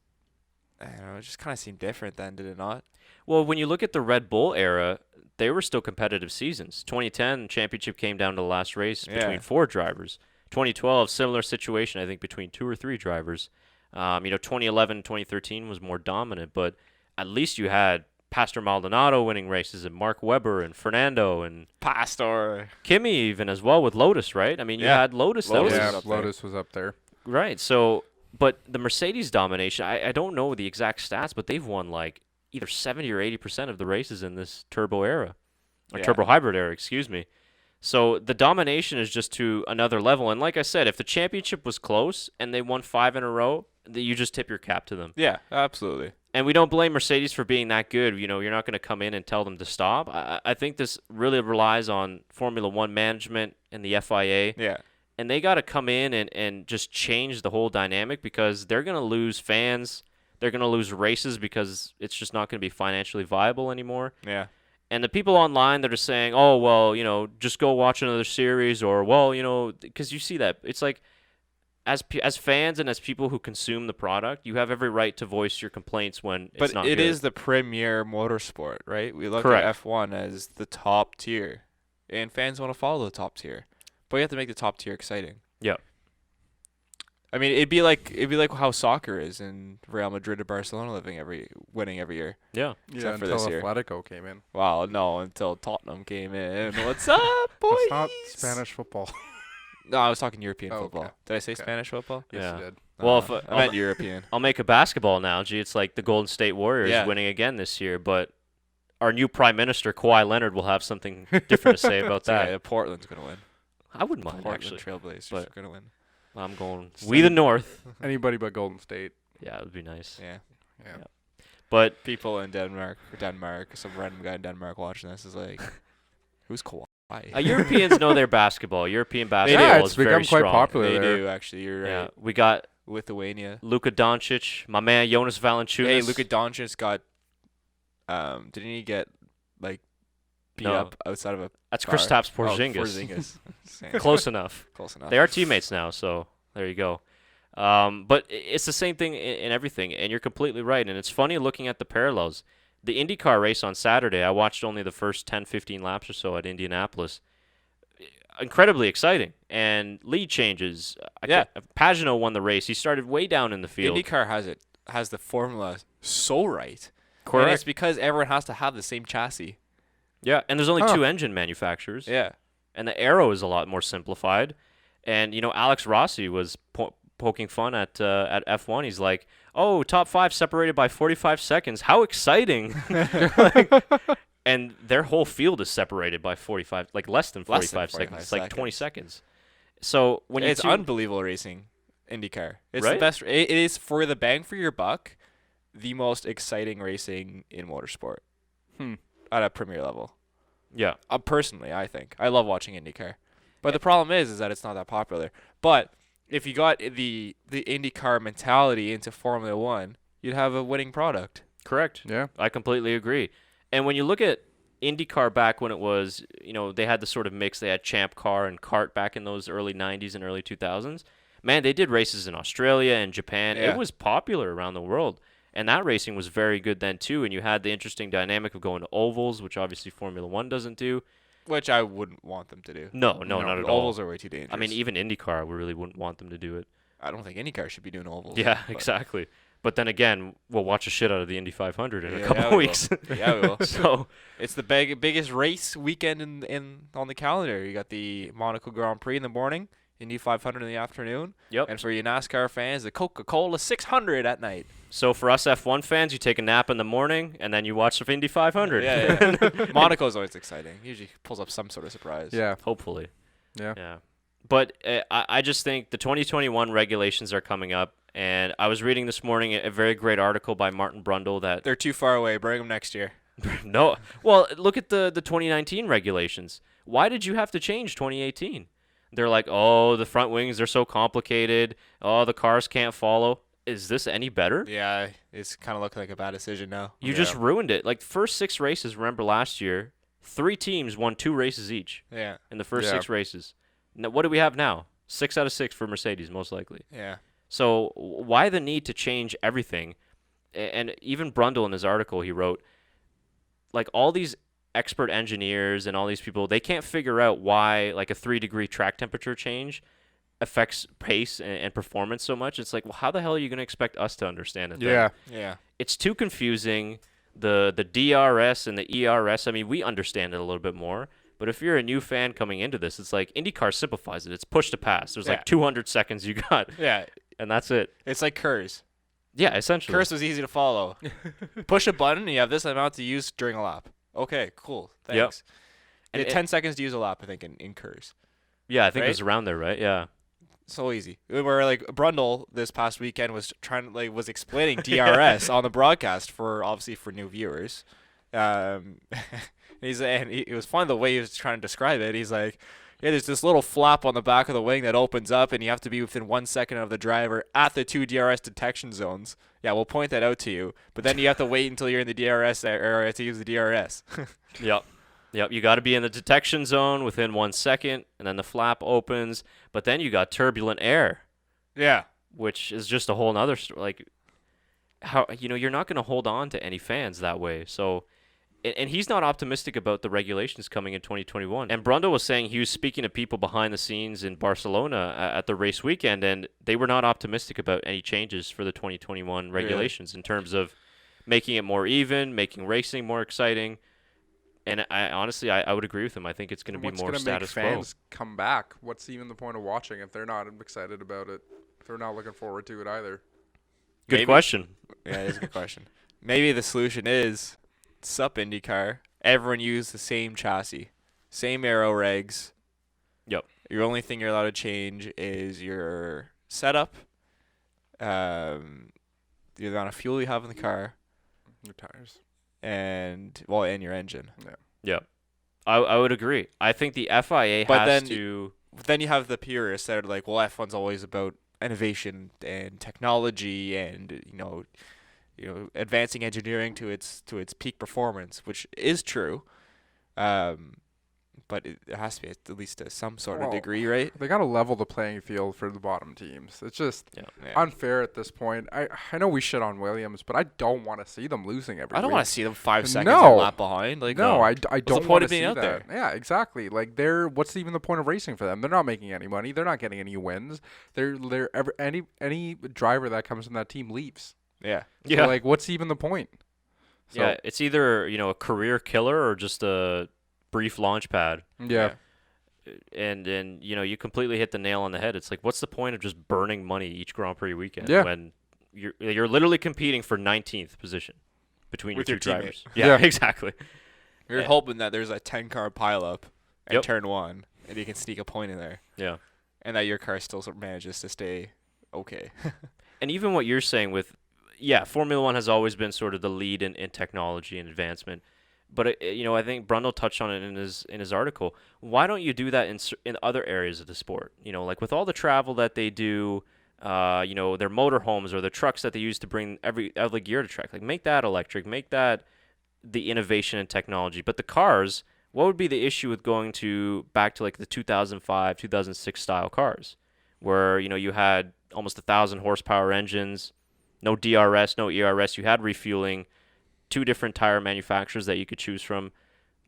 B: I don't know, it just kind of seemed different then, did it not?
A: well, when you look at the Red Bull era, they were still competitive seasons. 2010 championship came down to the last race between 4 drivers. 2012 similar situation, I think, between 2 or 3 drivers. 2011, 2013 was more dominant, but at least you had Pastor Maldonado winning races and Mark Webber and Fernando and
B: Pastor.
A: Kimi even as well with Lotus, right? I mean, you had Lotus. That
B: Lotus
A: was,
B: was
C: Yeah,
B: up there.
C: Lotus was up there.
A: right. So, but the Mercedes domination, I don't know the exact stats, but they've won like either 70 or 80% of the races in this turbo era, or
B: Yeah.
A: turbo hybrid era, excuse me. So the domination is just to another level. And like I said, if the championship was close and they won 5 in a row, you just tip your cap to them.
B: Yeah, absolutely.
A: And we don't blame Mercedes for being that good. You know, you're not going to come in and tell them to stop. I think this really relies on Formula One management and the FIA.
B: Yeah.
A: And they got to come in and just change the whole dynamic because they're going to lose fans. They're going to lose races because it's just not going to be financially viable anymore.
B: Yeah.
A: And the people online that are saying, oh, well, you know, just go watch another series or, well, you know, because you see that. It's like as fans and as people who consume the product, you have every right to voice your complaints when it's not
B: But it
A: good.
B: is the premier motorsport, right? We look
A: Correct.
B: at F1 as the top tier, and fans want to follow the top tier. But you have to make the top tier exciting.
A: Yeah.
B: I mean, it'd be like how soccer is in Real Madrid or Barcelona winning every year.
A: Yeah.
C: Yeah,
B: for
C: until
B: this year.
C: Atletico came in.
B: Wow, no, until Tottenham came in. What's up, boys?
C: It's not Spanish football.
B: No, I was talking European
C: Oh,
B: football.
C: okay.
B: Did I say
C: Okay.
B: Spanish football?
C: Yes,
A: Yeah.
C: you did.
A: Well,
B: I meant European.
A: I'll make a basketball analogy. It's like the Golden State Warriors
B: Yeah.
A: winning again this year, but our new Prime Minister, Kawhi Leonard, will have something different to say about that.
B: Yeah, Portland's gonna win.
A: I wouldn't mind,
B: Portland
A: actually.
B: Trailblazers
A: but-
B: are gonna win.
A: I'm going, we the North.
C: Anybody but Golden State.
A: Yeah, it would be nice.
B: Yeah.
C: Yeah.
A: But
B: People in Denmark, some random guy in Denmark watching this is like, who's Kawhi?
A: Europeans know their basketball. European basketball
C: Yeah,
A: is
C: it's
A: very
C: become quite
A: strong.
C: popular
B: They
C: there.
B: do actually. You're
A: Yeah,
B: right.
A: we got
B: Lithuania.
A: Luka Doncic, my man Jonas Valanciunas.
B: Hey, Luka Doncic got. Didn't he get like beat
A: No.
B: up outside of a?
A: That's
B: bar?
A: Kristaps
B: Oh,
A: Porzingis.
B: Porzingis. Same.
A: Close enough.
B: Close enough.
A: They are teammates now, so there you go. But it's the same thing in everything, and you're completely right. And it's funny looking at the parallels. The IndyCar race on Saturday, I watched only the first 10, 15 laps or so at Indianapolis. Incredibly exciting. And lead changes. Pagano won the race. He started way down in the field.
B: IndyCar has the formula so right.
A: Correct.
B: And it's because everyone has to have the same chassis.
A: Yeah, and there's only
C: Huh.
A: 2 engine manufacturers.
B: Yeah.
A: And the aero is a lot more simplified. And, you know, Alex Rossi was poking fun at F1. He's like, oh, top 5 separated by 45 seconds. How exciting. And their whole field is separated by 45, like less than 45 seconds. It's like 20 seconds. So when
B: It's
A: you
B: unbelievable racing, IndyCar. It's
A: Right?
B: the best. It is, for the bang for your buck, the most exciting racing in motorsport at a premier level.
A: yeah,
B: Personally, I think I love watching IndyCar, but the problem is that it's not that popular. But if you got the IndyCar mentality into Formula One, you'd have a winning product.
A: correct.
C: Yeah.
A: I completely agree. And when you look at IndyCar back when it was, they had the sort of mix. They had Champ Car and Kart back in those early 90s and early 2000s. Man, they did races in Australia and Japan.
B: Yeah.
A: It was popular around the world. And that racing was very good then, too. And you had the interesting dynamic of going to ovals, which obviously Formula One doesn't do.
B: Which I wouldn't want them to do.
A: No, not at all.
B: Ovals are way too dangerous.
A: I mean, even IndyCar, we really wouldn't want them to do it.
B: I don't think IndyCar should be doing ovals.
A: Yeah,
B: but-
A: exactly. But then again, we'll watch the shit out of the Indy 500 in a
B: Yeah,
A: couple
B: we will.
A: weeks.
B: Yeah, we will.
A: So,
B: It's the biggest race weekend in on the calendar. You got the Monaco Grand Prix in the morning, Indy 500 in the afternoon,
A: yep.
B: and for you NASCAR fans, the Coca-Cola 600 at night.
A: So for us F1 fans, you take a nap in the morning and then you watch the Indy 500.
B: Yeah. Monaco's always exciting. Usually pulls up some sort of surprise.
C: Yeah.
A: Hopefully.
C: Yeah.
A: Yeah. But I just think the 2021 regulations are coming up, and I was reading this morning a very great article by Martin Brundle that
B: They're too far away. Bring them next year.
A: no. Well, look at the 2019 regulations. Why did you have to change 2018? They're like, oh, the front wings are so complicated. Oh, the cars can't follow. Is this any better?
B: Yeah, it's kind of looking like a bad decision now.
A: You just ruined it. Like, first 6 races, remember last year, 3 teams won 2 races each
B: Yeah,
A: in the first
C: Yeah.
A: 6 races. Now, what do we have now? 6 out of 6 for Mercedes, most likely.
B: yeah.
A: So why the need to change everything? And even Brundle in his article, he wrote, like, all these expert engineers and all these people, they can't figure out why, like, a 3-degree track temperature change affects pace and performance so much. It's like, well, how the hell are you going to expect us to understand it then?
C: Yeah.
B: Yeah.
A: It's too confusing. The DRS and the ERS, I mean, we understand it a little bit more. But if you're a new fan coming into this, it's like IndyCar simplifies it. It's push to pass. There's
B: Yeah.
A: like 200 seconds you got,
B: Yeah.
A: and that's it.
B: It's like KERS.
A: Yeah, essentially.
B: KERS was easy to follow. Push a button, and you have this amount to use during a lap. Okay, cool. Thanks.
A: And
B: And 10 seconds to use a lap, I think, in KERS.
A: Yeah, I think it
B: right?
A: was around there, right? Yeah.
B: So easy. Where like Brundle this past weekend was was explaining DRS on the broadcast for new viewers. And it was fun the way he was trying to describe it. He's like, yeah, there's this little flap on the back of the wing that opens up, and you have to be within 1 second of the driver at the 2 DRS detection zones. Yeah, we'll point that out to you, but then you have to wait until you're in the DRS area to use the DRS.
A: Yep. You got to be in the detection zone within 1 second, and then the flap opens. But then you got turbulent air,
B: Yeah.
A: which is just a whole nother story. Like, how you're not going to hold on to any fans that way. So, and he's not optimistic about the regulations coming in 2021. And Brundle was saying he was speaking to people behind the scenes in Barcelona at the race weekend, and they were not optimistic about any changes for the 2021 regulations in terms of making it more even, making racing more exciting. And I honestly, I would agree with him. I think it's going to be more status quo.
C: What's going to make fans come back? What's even the point of watching if they're not excited about it? If they're not looking forward to it either.
A: Good
B: Maybe.
A: question.
B: Yeah, it is a good question. Maybe the solution is sup IndyCar. Everyone use the same chassis, same aero regs.
A: Yep.
B: Your only thing you're allowed to change is your setup, the amount of fuel you have in the car,
C: Your tires.
B: and your engine.
A: Yeah, I would agree. I think the FIA
B: But
A: has
B: then
A: to.
B: Then you have the purists that are like, well, F1's always about innovation and technology and advancing engineering to its peak performance, which is true. But it has to be at least to some sort of degree, right?
C: They got to level the playing field for the bottom teams. It's just
B: Yeah.
C: unfair at this point. I know we shit on Williams, but I don't want to see them losing every
B: I don't
C: week.
B: want to see them 5 seconds
C: No.
B: a lap behind. Like,
C: No, I
B: the
C: don't
B: point
C: want to
B: of being
C: see
B: out
C: that.
B: there?
C: Yeah, exactly. Like what's even the point of racing for them? They're not making any money. They're not getting any wins. Any driver that comes in that team leaves.
B: Yeah.
C: So,
A: Yeah.
C: like, what's even the point? So,
A: Yeah, it's either a career killer or just a brief launch pad.
C: Yeah.
A: And you completely hit the nail on the head. It's like, what's the point of just burning money each Grand Prix weekend when you're literally competing for 19th position between
B: With
A: your
B: your
A: two
B: teammate.
A: drivers? Yeah,
C: Yeah.
A: exactly.
B: You're hoping that there's a 10-car pileup at
A: Yep.
B: turn 1, and you can sneak a point in there.
A: Yeah.
B: and that your car still manages to stay okay.
A: And even what you're saying with, Formula One has always been sort of the lead in technology and advancement. But I think Brundle touched on it in his article. Why don't you do that in other areas of the sport? Like with all the travel that they do, their motorhomes or the trucks that they use to bring every gear to track. Like make that electric, make that the innovation and technology. But the cars, what would be the issue with going back to like the 2005, 2006 style cars, where you had almost 1,000 horsepower engines, no DRS, no ERS, you had refueling, 2 different tire manufacturers that you could choose from.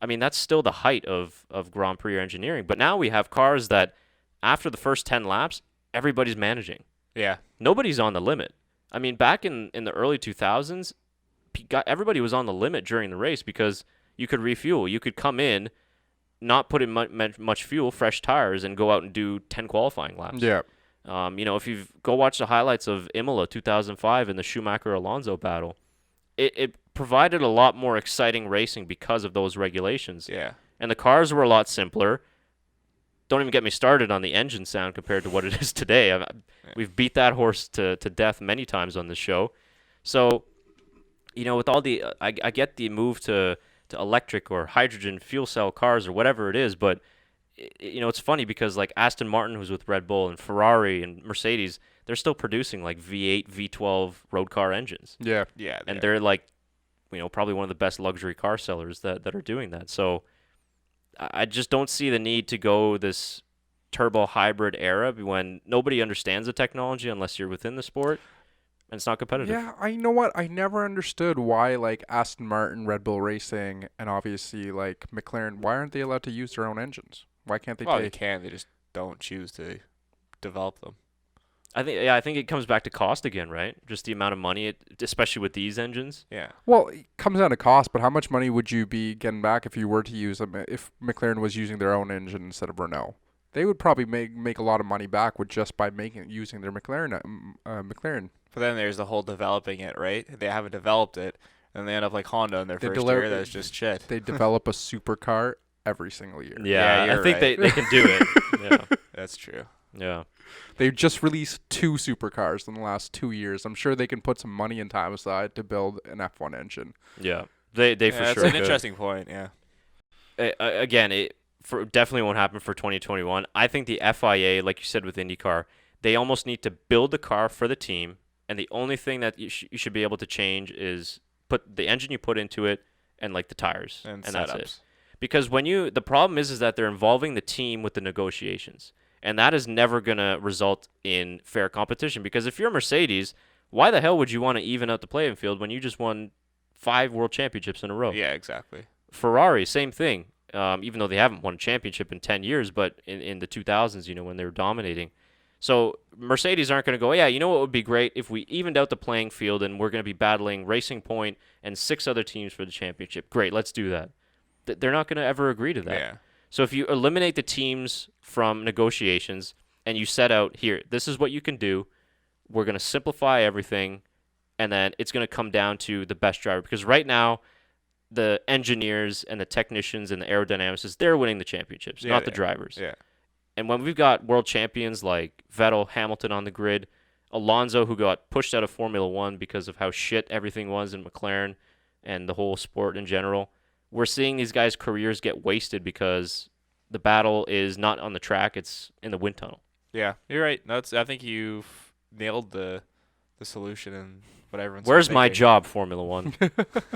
A: I mean, that's still the height of Grand Prix engineering. But now we have cars that after the first 10 laps, everybody's managing.
B: Yeah.
A: Nobody's on the limit. I mean, back in the early 2000s, everybody was on the limit during the race because you could refuel. You could come in, not put in much fuel, fresh tires, and go out and do 10 qualifying laps.
C: Yeah.
A: If you go watch the highlights of Imola 2005 and the Schumacher-Alonso battle, it provided a lot more exciting racing because of those regulations.
B: Yeah.
A: And the cars were a lot simpler. Don't even get me started on the engine sound compared to what it is today. We've beat that horse to death many times on this show. So, with all the I get the move to electric or hydrogen fuel cell cars or whatever it is, but it's funny because like Aston Martin, who's with Red Bull, and Ferrari and Mercedes, they're still producing like V8, V12 road car engines.
C: Yeah.
B: Yeah.
A: And they're like, probably one of the best luxury car sellers that are doing that. So I just don't see the need to go this turbo hybrid era when nobody understands the technology unless you're within the sport and it's not competitive.
C: Yeah, I know what I never understood why like Aston Martin, Red Bull Racing, and obviously like McLaren. Why aren't they allowed to use their own engines? Why can't they?
B: Well, they can. They just don't choose to develop them.
A: I think it comes back to cost again, right? Just the amount of money, especially with these engines.
B: Yeah.
C: Well, it comes down to cost, but how much money would you be getting back if you were to use them? If McLaren was using their own engine instead of Renault, they would probably make a lot of money back with just by using their McLaren.
B: But then there's the whole developing it, right? They haven't developed it, and they end up like Honda in their first year. That's just shit.
C: They develop a supercar every single year.
A: Yeah, I think they can do it. Yeah,
B: that's true.
A: Yeah.
C: They just released 2 supercars in the last 2 years. I'm sure they can put some money and time aside to build an F1 engine.
A: Yeah, they for sure.
B: That's an interesting point. Yeah.
A: Again, it definitely won't happen for 2021. I think the FIA, like you said with IndyCar, they almost need to build the car for the team, and the only thing that you should be able to change is put the engine you put into it and like the tires, and that's it. Because the problem is that they're involving the team with the negotiations. And that is never going to result in fair competition. Because if you're Mercedes, why the hell would you want to even out the playing field when you just won 5 world championships in a row?
B: Yeah, exactly.
A: Ferrari, same thing. Even though they haven't won a championship in 10 years, but in the 2000s, when they were dominating. So Mercedes aren't going to go, what would be great if we evened out the playing field and we're going to be battling Racing Point and 6 other teams for the championship. Great, let's do that. They're not going to ever agree to that.
B: Yeah.
A: So if you eliminate the teams from negotiations and you set out, here, this is what you can do, we're going to simplify everything, and then it's going to come down to the best driver. Because right now, the engineers and the technicians and the aerodynamicists, they're winning the championships, not the drivers.
B: Yeah.
A: And when we've got world champions like Vettel, Hamilton on the grid, Alonso, who got pushed out of Formula One because of how shit everything was in McLaren and the whole sport in general, we're seeing these guys' careers get wasted because the battle is not on the track; it's in the wind tunnel.
B: Yeah, you're right. I think you've nailed the solution and what everyone's.
A: Where's my job, Formula One?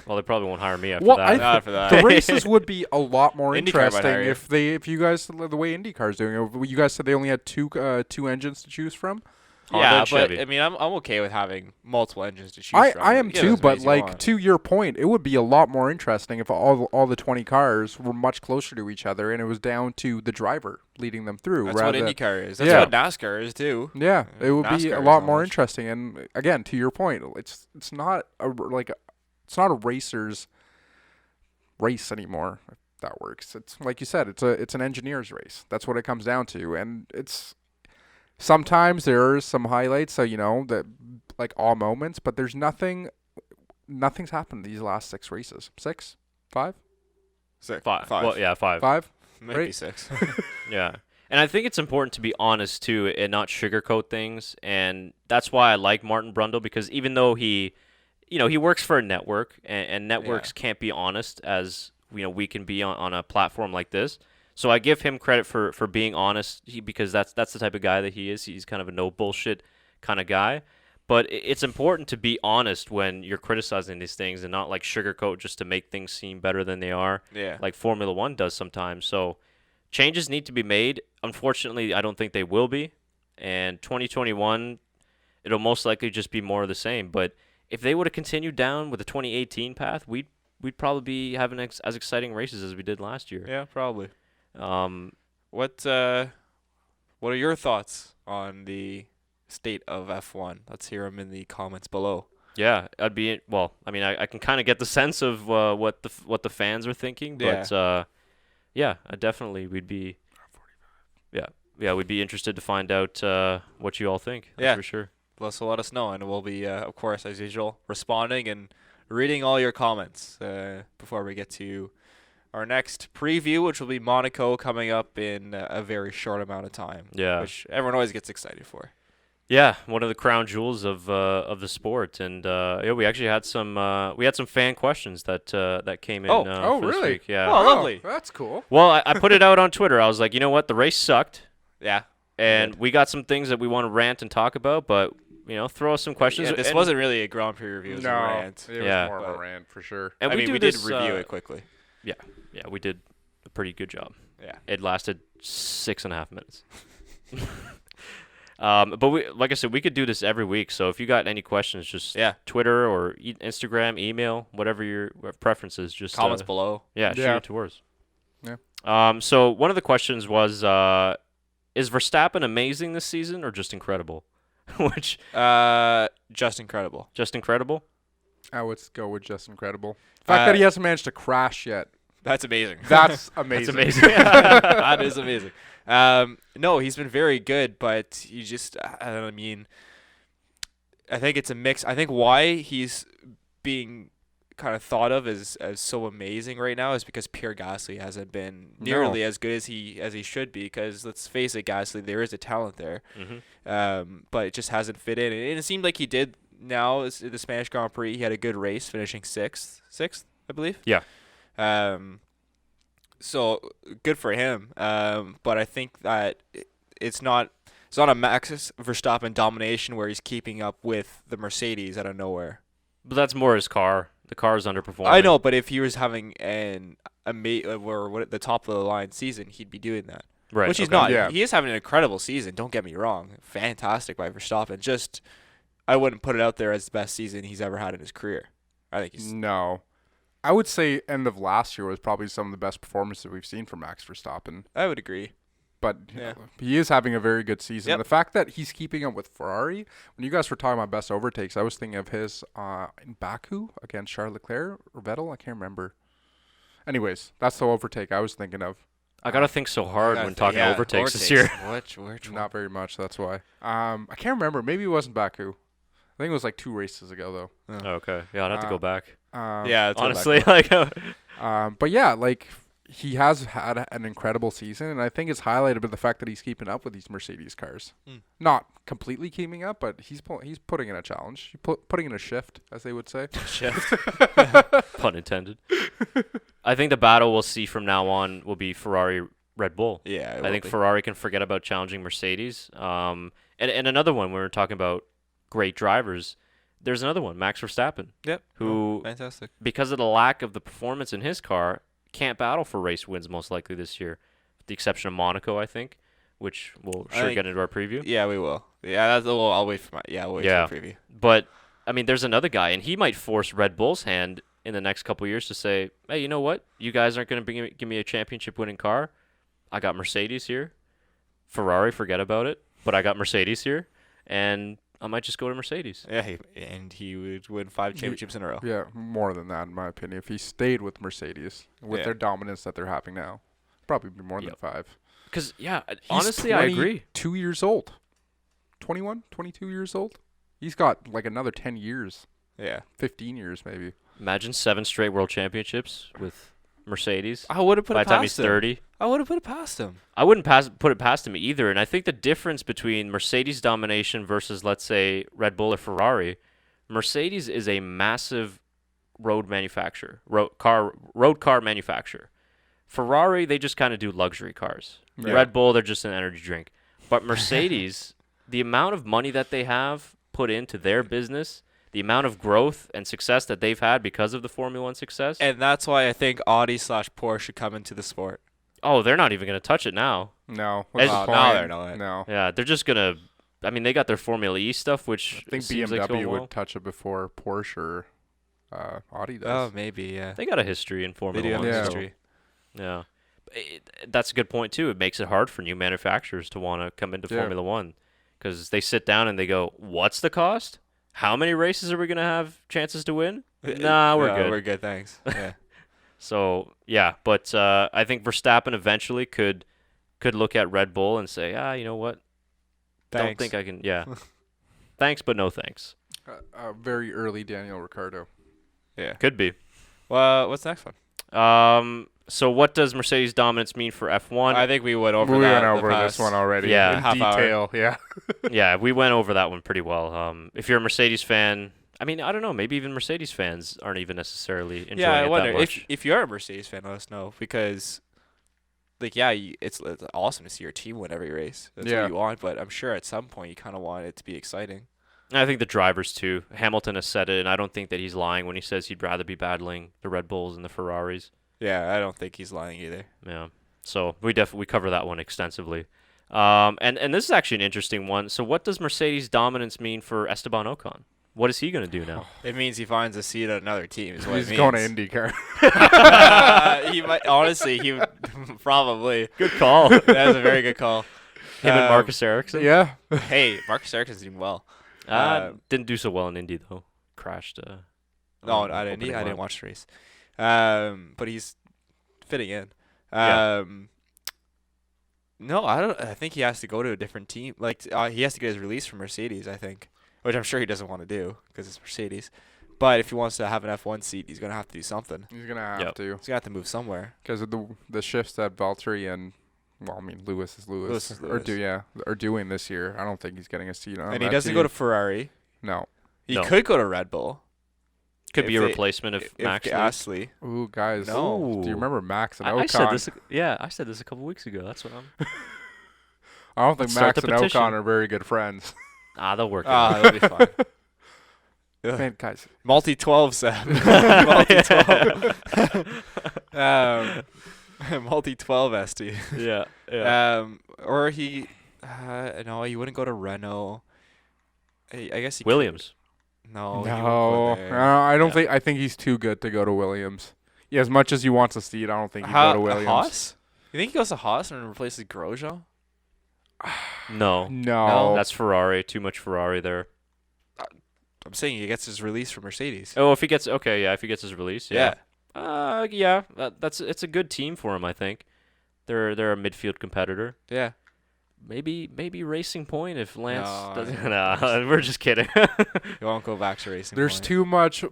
A: Well, they probably won't hire me after that.
B: Not for that.
C: The races would be a lot more
B: IndyCar might hire
C: interesting
B: you.
C: if you guys the way IndyCar's doing it. You guys said they only had two engines to choose from.
A: Honda
B: Yeah,
A: and
B: but
A: Chevy.
B: I mean, I'm okay with having multiple engines to choose from.
C: I am
B: Get
C: too,
B: as many
C: but
B: as you
C: like
B: want.
C: to your point, it would be a lot more interesting if all the 20 cars were much closer to each other and it was down to the driver leading them through.
B: That's what IndyCar is. That's
C: Yeah.
B: what NASCAR is too.
C: Yeah, it would be a
B: NASCAR
C: lot
B: is
C: more
B: knowledge.
C: interesting. And again, to your point, it's not it's not a racer's race anymore. If that works. It's like you said, it's an engineer's race. That's what it comes down to, and it's. Sometimes there are some highlights, so that like all moments, but there's nothing's happened these last 6 races. 6? 5?
B: 6.
A: Five. Well, yeah, 5.
C: 5?
B: Maybe
C: right?
B: 6.
A: Yeah. And I think it's important to be honest too and not sugarcoat things. And that's why I like Martin Brundle, because even though he works for a network, and networks can't be honest as we can be on a platform like this. So I give him credit for being honest, because that's the type of guy that he is. He's kind of a no bullshit kind of guy. But it's important to be honest when you're criticizing these things and not like sugarcoat just to make things seem better than they are.
B: Yeah.
A: Like Formula One does sometimes. So changes need to be made. Unfortunately, I don't think they will be. And 2021, it'll most likely just be more of the same. But if they would have continued down with the 2018 path, we'd probably be having as exciting races as we did last year.
B: Yeah, probably. What are your thoughts on the state of F1? Let's hear them in the comments below.
A: Yeah, I can kind of get the sense of what the fans are thinking, but definitely we'd be we'd be interested to find out what you all think. That's for sure.
B: So let us know, and we'll be, of course, as usual, responding and reading all your comments before we get to our next preview, which will be Monaco coming up in a very short amount of time.
A: Yeah,
B: which everyone always gets excited for.
A: Yeah, one of the crown jewels of the sport, and we actually had some fan questions that came in.
C: Oh,
A: for this
C: really?
A: week. Yeah.
B: Oh, lovely.
C: That's cool.
A: Well, I put it out on Twitter. I was like, you know what, the race sucked.
B: Yeah.
A: And we got some things that we want to rant and talk about, but throw us some questions.
B: Yeah, this wasn't really a Grand Prix review. It was a rant.
C: It was more of a rant for sure.
A: And we
B: did review it quickly.
A: Yeah, we did a pretty good job.
B: Yeah.
A: It lasted 6.5 minutes. But like I said, we could do this every week. So if you got any questions, just Twitter or Instagram, email, whatever your preference is, just
B: comments below.
A: Yeah, shoot it to us.
C: Yeah.
A: So one of the questions was, is Verstappen amazing this season or just incredible? Which
B: just incredible.
A: Just incredible?
C: I would go with just incredible. The fact that he hasn't managed to crash yet.
B: That's amazing.
C: That's amazing.
A: That's amazing.
B: That is amazing. No, he's been very good, but you just, I think it's a mix. I think why he's being kind of thought of as so amazing right now is because Pierre Gasly hasn't been nearly as good as he should be. Because let's face it, Gasly, there is a talent there, but it just hasn't fit in. And it seemed like he did. Now the Spanish Grand Prix, he had a good race, finishing sixth, I believe.
A: Yeah.
B: So good for him. But I think that it's not a Max Verstappen domination where he's keeping up with the Mercedes out of nowhere.
A: But that's more his car. The car is underperforming.
B: I know, but if he was having the top of the line season, he'd be doing that.
A: Right.
B: Which he's not. Yeah. He is having an incredible season. Don't get me wrong. Fantastic by Verstappen. Just, I wouldn't put it out there as the best season he's ever had in his career. I think he's...
C: No. I would say end of last year was probably some of the best performances we've seen from Max Verstappen.
B: I would agree.
C: But he is having a very good season.
B: Yep.
C: The fact that he's keeping up with Ferrari, when you guys were talking about best overtakes, I was thinking of his in Baku against Charles Leclerc or Vettel. I can't remember. Anyways, that's the overtake I was thinking of.
A: I got to think so hard when talking overtakes this year.
B: Which
C: Not very much, that's why. I can't remember. Maybe it wasn't Baku. I think it was like 2 races ago, though.
A: Oh, okay. Yeah, I'd have to go back. Honestly,
C: but yeah, like he has had an incredible season, and I think it's highlighted by the fact that he's keeping up with these Mercedes cars. Not completely keeping up, but he's putting in a challenge. He's putting in a shift, as they would say.
A: Shift. Pun intended. I think the battle we'll see from now on will be Ferrari, Red Bull.
B: Yeah,
A: I think Ferrari can forget about challenging Mercedes. And another one, when we're talking about great drivers, there's another one, Max Verstappen.
B: Yep.
A: Who,
B: fantastic.
A: Because of the lack of the performance in his car, can't battle for race wins most likely this year, with the exception of Monaco, I think, which we'll get into our preview.
B: Yeah, we will. Yeah, I'll wait for for the preview.
A: But I mean, there's another guy, and he might force Red Bull's hand in the next couple of years to say, hey, you know what? You guys aren't going to give me a championship-winning car. I got Mercedes here. Ferrari, forget about it. But I got Mercedes here, and I might just go to Mercedes.
B: Yeah, he would win 5 championships in a row.
C: Yeah, more than that, in my opinion. If he stayed with Mercedes, with their dominance that they're having now, probably be more than 5.
A: Because, honestly, I agree.
C: 22 years old. 21, 22 years old. He's got like another 10 years.
B: Yeah.
C: 15 years, maybe.
A: Imagine 7 straight world championships with Mercedes.
B: I would have put
A: by
B: it
A: the time
B: past
A: he's 30.
B: I would have put it past him.
A: I wouldn't put it past him either. And I think the difference between Mercedes domination versus, let's say, Red Bull or Ferrari, Mercedes is a massive road car manufacturer. Ferrari, they just kind of do luxury cars.
C: Yeah.
A: Red Bull, they're just an energy drink. But Mercedes, the amount of money that they have put into their business, the amount of growth and success that they've had because of the Formula One success.
B: And that's why I think Audi/Porsche should come into the sport.
A: Oh, they're not even going to touch it now.
C: No.
A: As-
C: What's the
B: No,
C: point?
B: they're not.
C: No.
A: Yeah, they're just going to. I mean, they got their Formula E stuff, which
C: I think
A: seems
C: BMW
A: like going well.
C: would touch it before Porsche or Audi does.
B: Oh, maybe, yeah.
A: They got a history in
B: They
A: Formula
B: do have
A: One.
C: Yeah.
B: history.
A: Yeah. That's a good point, too. It makes it hard for new manufacturers to want to come into
C: Yeah.
A: Formula One because they sit down and they go, what's the cost? How many races are we going to have chances to win? Nah, we're good.
B: We're good, thanks. Yeah.
A: So, yeah, but I think Verstappen eventually could look at Red Bull and say, you know what? Don't
B: Thanks.
A: think I can. Yeah. Thanks, but no thanks.
C: Very early Daniel Ricciardo.
B: Yeah.
A: Could be.
B: Well, what's the next one?
A: So what does Mercedes dominance mean for F1?
B: I think we went over
C: we
B: that.
C: went
B: the
C: over
B: past-
C: this one already.
A: Yeah.
C: In
B: Half hour.
C: detail. Yeah.
A: Yeah, we went over that one pretty well. If you're a Mercedes fan, I mean, I don't know, maybe even Mercedes fans aren't even necessarily enjoying
B: Yeah, I
A: it
B: wonder
A: that much.
B: if you're a Mercedes fan, let us know because, like, yeah, it's awesome to see your team win every race. That's
C: Yeah.
B: what you want, but I'm sure at some point you kind of want it to be exciting.
A: I think the drivers too. Hamilton has said it, and I don't think that he's lying when he says he'd rather be battling the Red Bulls and the Ferraris.
B: Yeah, I don't think he's lying either.
A: Yeah. So we cover that one extensively. And this is actually an interesting one. So what does Mercedes dominance mean for Esteban Ocon? What is he going to do now?
B: It means he finds a seat at another team. Is what
C: He's
B: it means.
C: going to IndyCar.
B: He might honestly. He would probably.
A: Good call.
B: That was a very good call.
A: Him and Marcus Ericsson.
C: Yeah.
B: Hey, Marcus Ericson's doing well.
A: Didn't do so well in Indy though. Crashed.
B: No,
A: on
B: I
A: opening lap.
B: didn't watch the race. But he's fitting in.
A: Yeah.
B: No, I don't. I think he has to go to a different team. Like he has to get his release from Mercedes. I think, which I'm sure he doesn't want to do because it's Mercedes. But if he wants to have an F1 seat, he's gonna have to do something.
C: He's going to have
A: Yep.
C: to.
B: He's gonna have to move somewhere.
C: Because of the shifts that Valtteri and, well, I mean, Lewis is
B: Lewis is
C: Are
B: Lewis.
C: doing this year. I don't think he's getting a seat on
B: And he
C: that
B: doesn't
C: team.
B: go to Ferrari.
C: No.
B: He
A: No.
B: could go to Red Bull.
A: Could be a
B: If they-
A: replacement if Max leaves.
B: Gasly.
C: Ooh, guys.
B: No.
C: Do you remember Max and
A: I
C: Ocon?
A: said this. Yeah, I said this a couple weeks ago. That's what I'm.
C: I don't think
A: Let's start
C: Max
A: the
C: and
A: petition.
C: Ocon are very good friends.
A: They'll work it out.
B: That'll be fine.
C: Man, guys.
B: Multi-12, Sam. Multi-12. Multi-12, ST.
A: Yeah. Yeah.
B: Or he, no, he wouldn't go to Renault. I guess he
A: Williams.
B: No, he
C: No.
B: wouldn't go there.
C: I don't
A: Yeah.
C: think. I think he's too good to go to Williams. Yeah, as much as he wants a seat, I don't think he'd
B: How-
C: go to Williams.
B: Haas? You think he goes to Haas and replaces Grosjean?
A: No.
C: No.
A: That's Ferrari. Too much Ferrari there.
B: I'm saying he gets his release from Mercedes.
A: Oh, if he gets if he gets his release,
B: Yeah.
A: yeah. It's a good team for him. I think they're a midfield competitor.
B: Yeah.
A: Maybe Racing Point if Lance
B: No,
A: doesn't.
B: I
A: No, we're just kidding.
B: He won't go back to racing.
C: There's
B: Point.
C: too much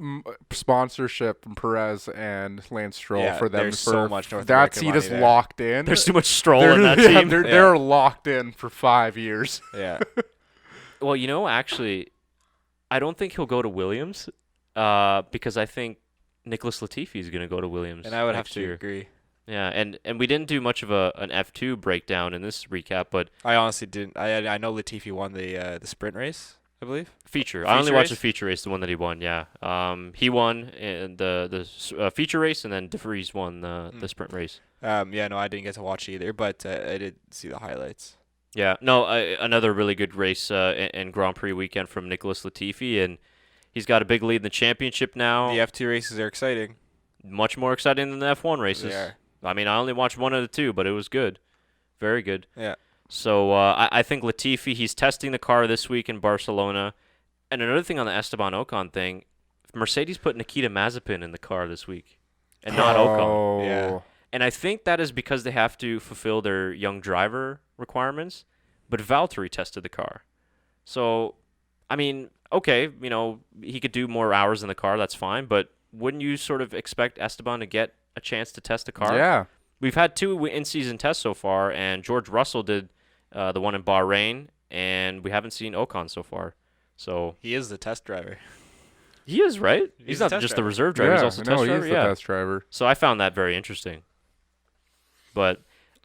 C: sponsorship from Perez and Lance Stroll
B: Yeah,
C: for them.
B: there's
C: for,
B: so much North
C: that
B: American
C: seat
B: money
C: is
B: there.
C: locked in.
A: There's too much Stroll in that
C: yeah,
A: team.
C: They're locked in for 5 years.
B: Yeah.
A: Well, actually, I don't think he'll go to Williams, because I think Nicholas Latifi is going to go to Williams.
B: And I would have
A: next
B: to
A: year.
B: agree.
A: Yeah, and we didn't do much of an F2 breakdown in this recap, but
B: I honestly didn't. I know Latifi won the sprint race, I believe.
A: feature. I only
B: Feature
A: watched the
B: race?
A: feature race, the one that he won. Yeah, he won in the feature race, and then De Vries won the sprint race.
B: Yeah, no, I didn't get to watch either, but I did see the highlights.
A: Yeah, no, another really good race in Grand Prix weekend from Nicholas Latifi, and he's got a big lead in the championship now.
B: The F2 races are exciting.
A: Much more exciting than the F1 races.
B: They are.
A: I mean, I only watched one of the two, but it was good. Very good.
B: Yeah.
A: So I think Latifi, he's testing the car this week in Barcelona. And another thing on the Esteban Ocon thing, Mercedes put Nikita Mazepin in the car this week and not Ocon.
B: Yeah.
A: And I think that is because they have to fulfill their young driver requirements. But Valtteri tested the car. So, I mean, okay, he could do more hours in the car. That's fine. But wouldn't you sort of expect Esteban to get a chance to test the car?
C: Yeah.
A: we've had 2 in-season tests so far, and George Russell did the one in Bahrain, and we haven't seen Ocon so far. So
B: He is the test driver.
A: he is, right? He's
B: the
A: not
B: test
A: just the
B: driver.
A: reserve driver.
C: Yeah,
A: He's also the
C: no,
A: test
C: he's
A: driver.
C: the
A: Yeah.
C: test driver.
A: So I found that very interesting. But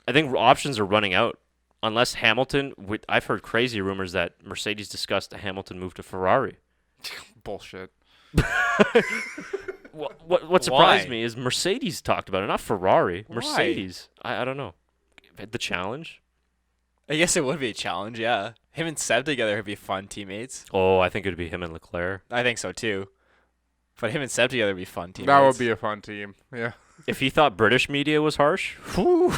A: I think options are running out. Unless Hamilton, I've heard crazy rumors that Mercedes discussed a Hamilton move to Ferrari.
C: Bullshit.
A: What surprised
B: Why?
A: me is Mercedes talked about it, not Ferrari.
B: Why?
A: Mercedes. I don't know. The challenge?
B: I guess it would be a challenge, yeah. Him and Seb together would be fun teammates.
A: Oh, I think it would be him and Leclerc.
B: I think so too. But him and Seb together would be fun teammates.
C: That would be a fun team. Yeah.
A: If he thought British media was harsh, whew,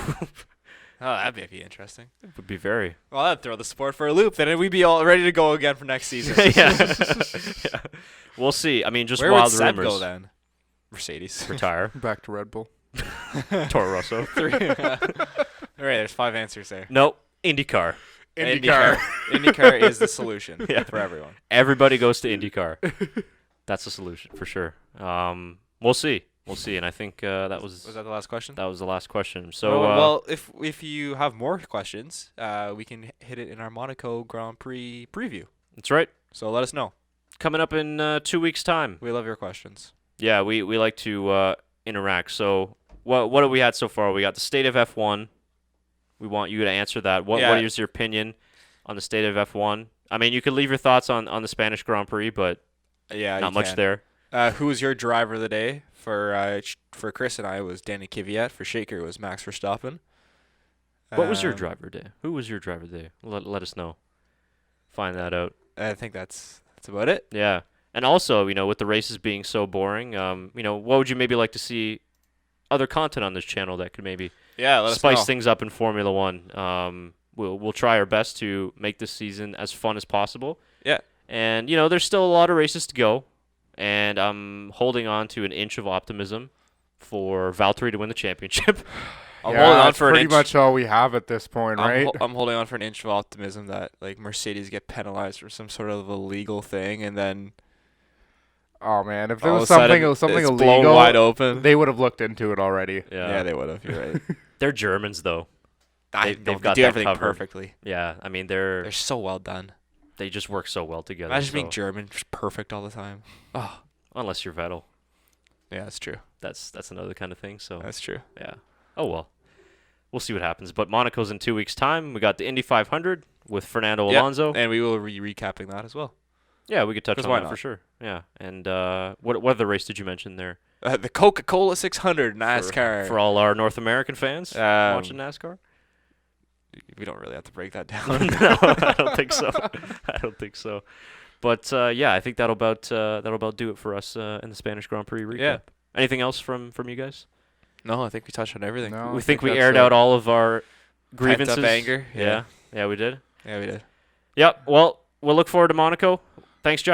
B: Oh, that'd be interesting.
A: it would be very.
B: Well, that'd throw the sport for a loop. Then we'd be all ready to go again for next season.
A: Yeah. We'll see. I mean, just
B: Where
A: wild
B: would Seb
A: rumors.
B: go then? Mercedes.
A: Retire.
C: Back to Red Bull.
A: Toro Rosso.
B: 3. All right, there's 5 answers there.
A: Nope. IndyCar.
B: IndyCar is the solution
A: Yeah.
B: for everyone.
A: Everybody goes to IndyCar. That's the solution for sure. We'll see. We'll see. And I think that was
B: that the last question?
A: that was the last question. So
B: well, if you have more questions, we can hit it in our Monaco Grand Prix preview.
A: that's right.
B: So let us know.
A: Coming up in 2 weeks' time.
B: We love your questions.
A: Yeah, we like to interact. So what have we had so far? We got the state of F1. We want you to answer that. What is your opinion on the state of F1? I mean, you could leave your thoughts on the Spanish Grand Prix, but
B: Yeah,
A: not much there.
B: Who was your driver of the day? For Chris and I, it was Danny Kvyat. For Shaker, it was Max Verstappen.
A: What was your driver day? Who was your driver day? Let us know. Find that out.
B: I think that's about it.
A: Yeah. And also, with the races being so boring, what would you maybe like to see other content on this channel that could maybe
B: Yeah, let
A: spice
B: us know.
A: things up in Formula One? We'll try our best to make this season as fun as possible.
B: Yeah.
A: And, there's still a lot of races to go. And I'm holding on to an inch of optimism for Valtteri to win the championship.
B: I'm holding on
C: that's
B: for an
C: pretty
B: inch.
C: much all we have at this point, right?
B: I'm holding on for an inch of optimism that Mercedes get penalized for some sort of illegal thing, and then
C: Oh man, if there
B: all
C: was
B: of a sudden
C: something
B: it's blown
C: illegal,
B: wide open.
C: they would have looked into it already.
B: Yeah, they would have. You're right.
A: They're Germans, though.
B: They've
A: got
B: do
A: that
B: everything
A: covered.
B: perfectly.
A: Yeah, I mean,
B: They're so well done.
A: they just work so well together.
B: Imagine being
A: so-
B: German, just perfect all the time. Oh,
A: Unless you're Vettel.
B: yeah, that's true.
A: That's another kind of thing. So
B: That's true.
A: yeah. Oh well. We'll see what happens. But Monaco's in 2 weeks' time. We got the Indy 500 with Fernando
B: Yep,
A: Alonso.
B: and we will recapping that as well.
A: Yeah, we could touch
B: 'Cause
A: on
B: why
A: that
B: not?
A: for sure. Yeah. And what other race did you mention there?
B: The Coca-Cola 600 NASCAR.
A: For all our North American fans watching NASCAR?
B: We don't really have to break that down.
A: No, I don't think so. I don't think so. But yeah, I think that'll about do it for us in the Spanish Grand Prix recap.
B: Yeah.
A: Anything else from you guys?
B: No, I think we touched on everything.
C: No,
A: we
C: I
A: think we
C: that's
A: aired
C: it.
A: out all of our grievances.
B: Pent-up anger.
A: Yeah, we did.
B: Yeah, we did.
A: Yep. Well, we'll look forward to Monaco. Thanks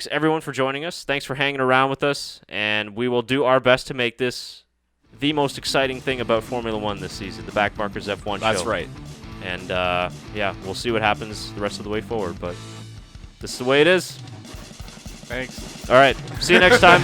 A: everyone for joining us. Thanks for hanging around with us, and we will do our best to make this the most exciting thing about Formula One this season, the Backmarkers F1
B: That's
A: show.
B: right.
A: And yeah, we'll see what happens the rest of the way forward, but this is the way it is.
C: Thanks.
A: All right. See you next time.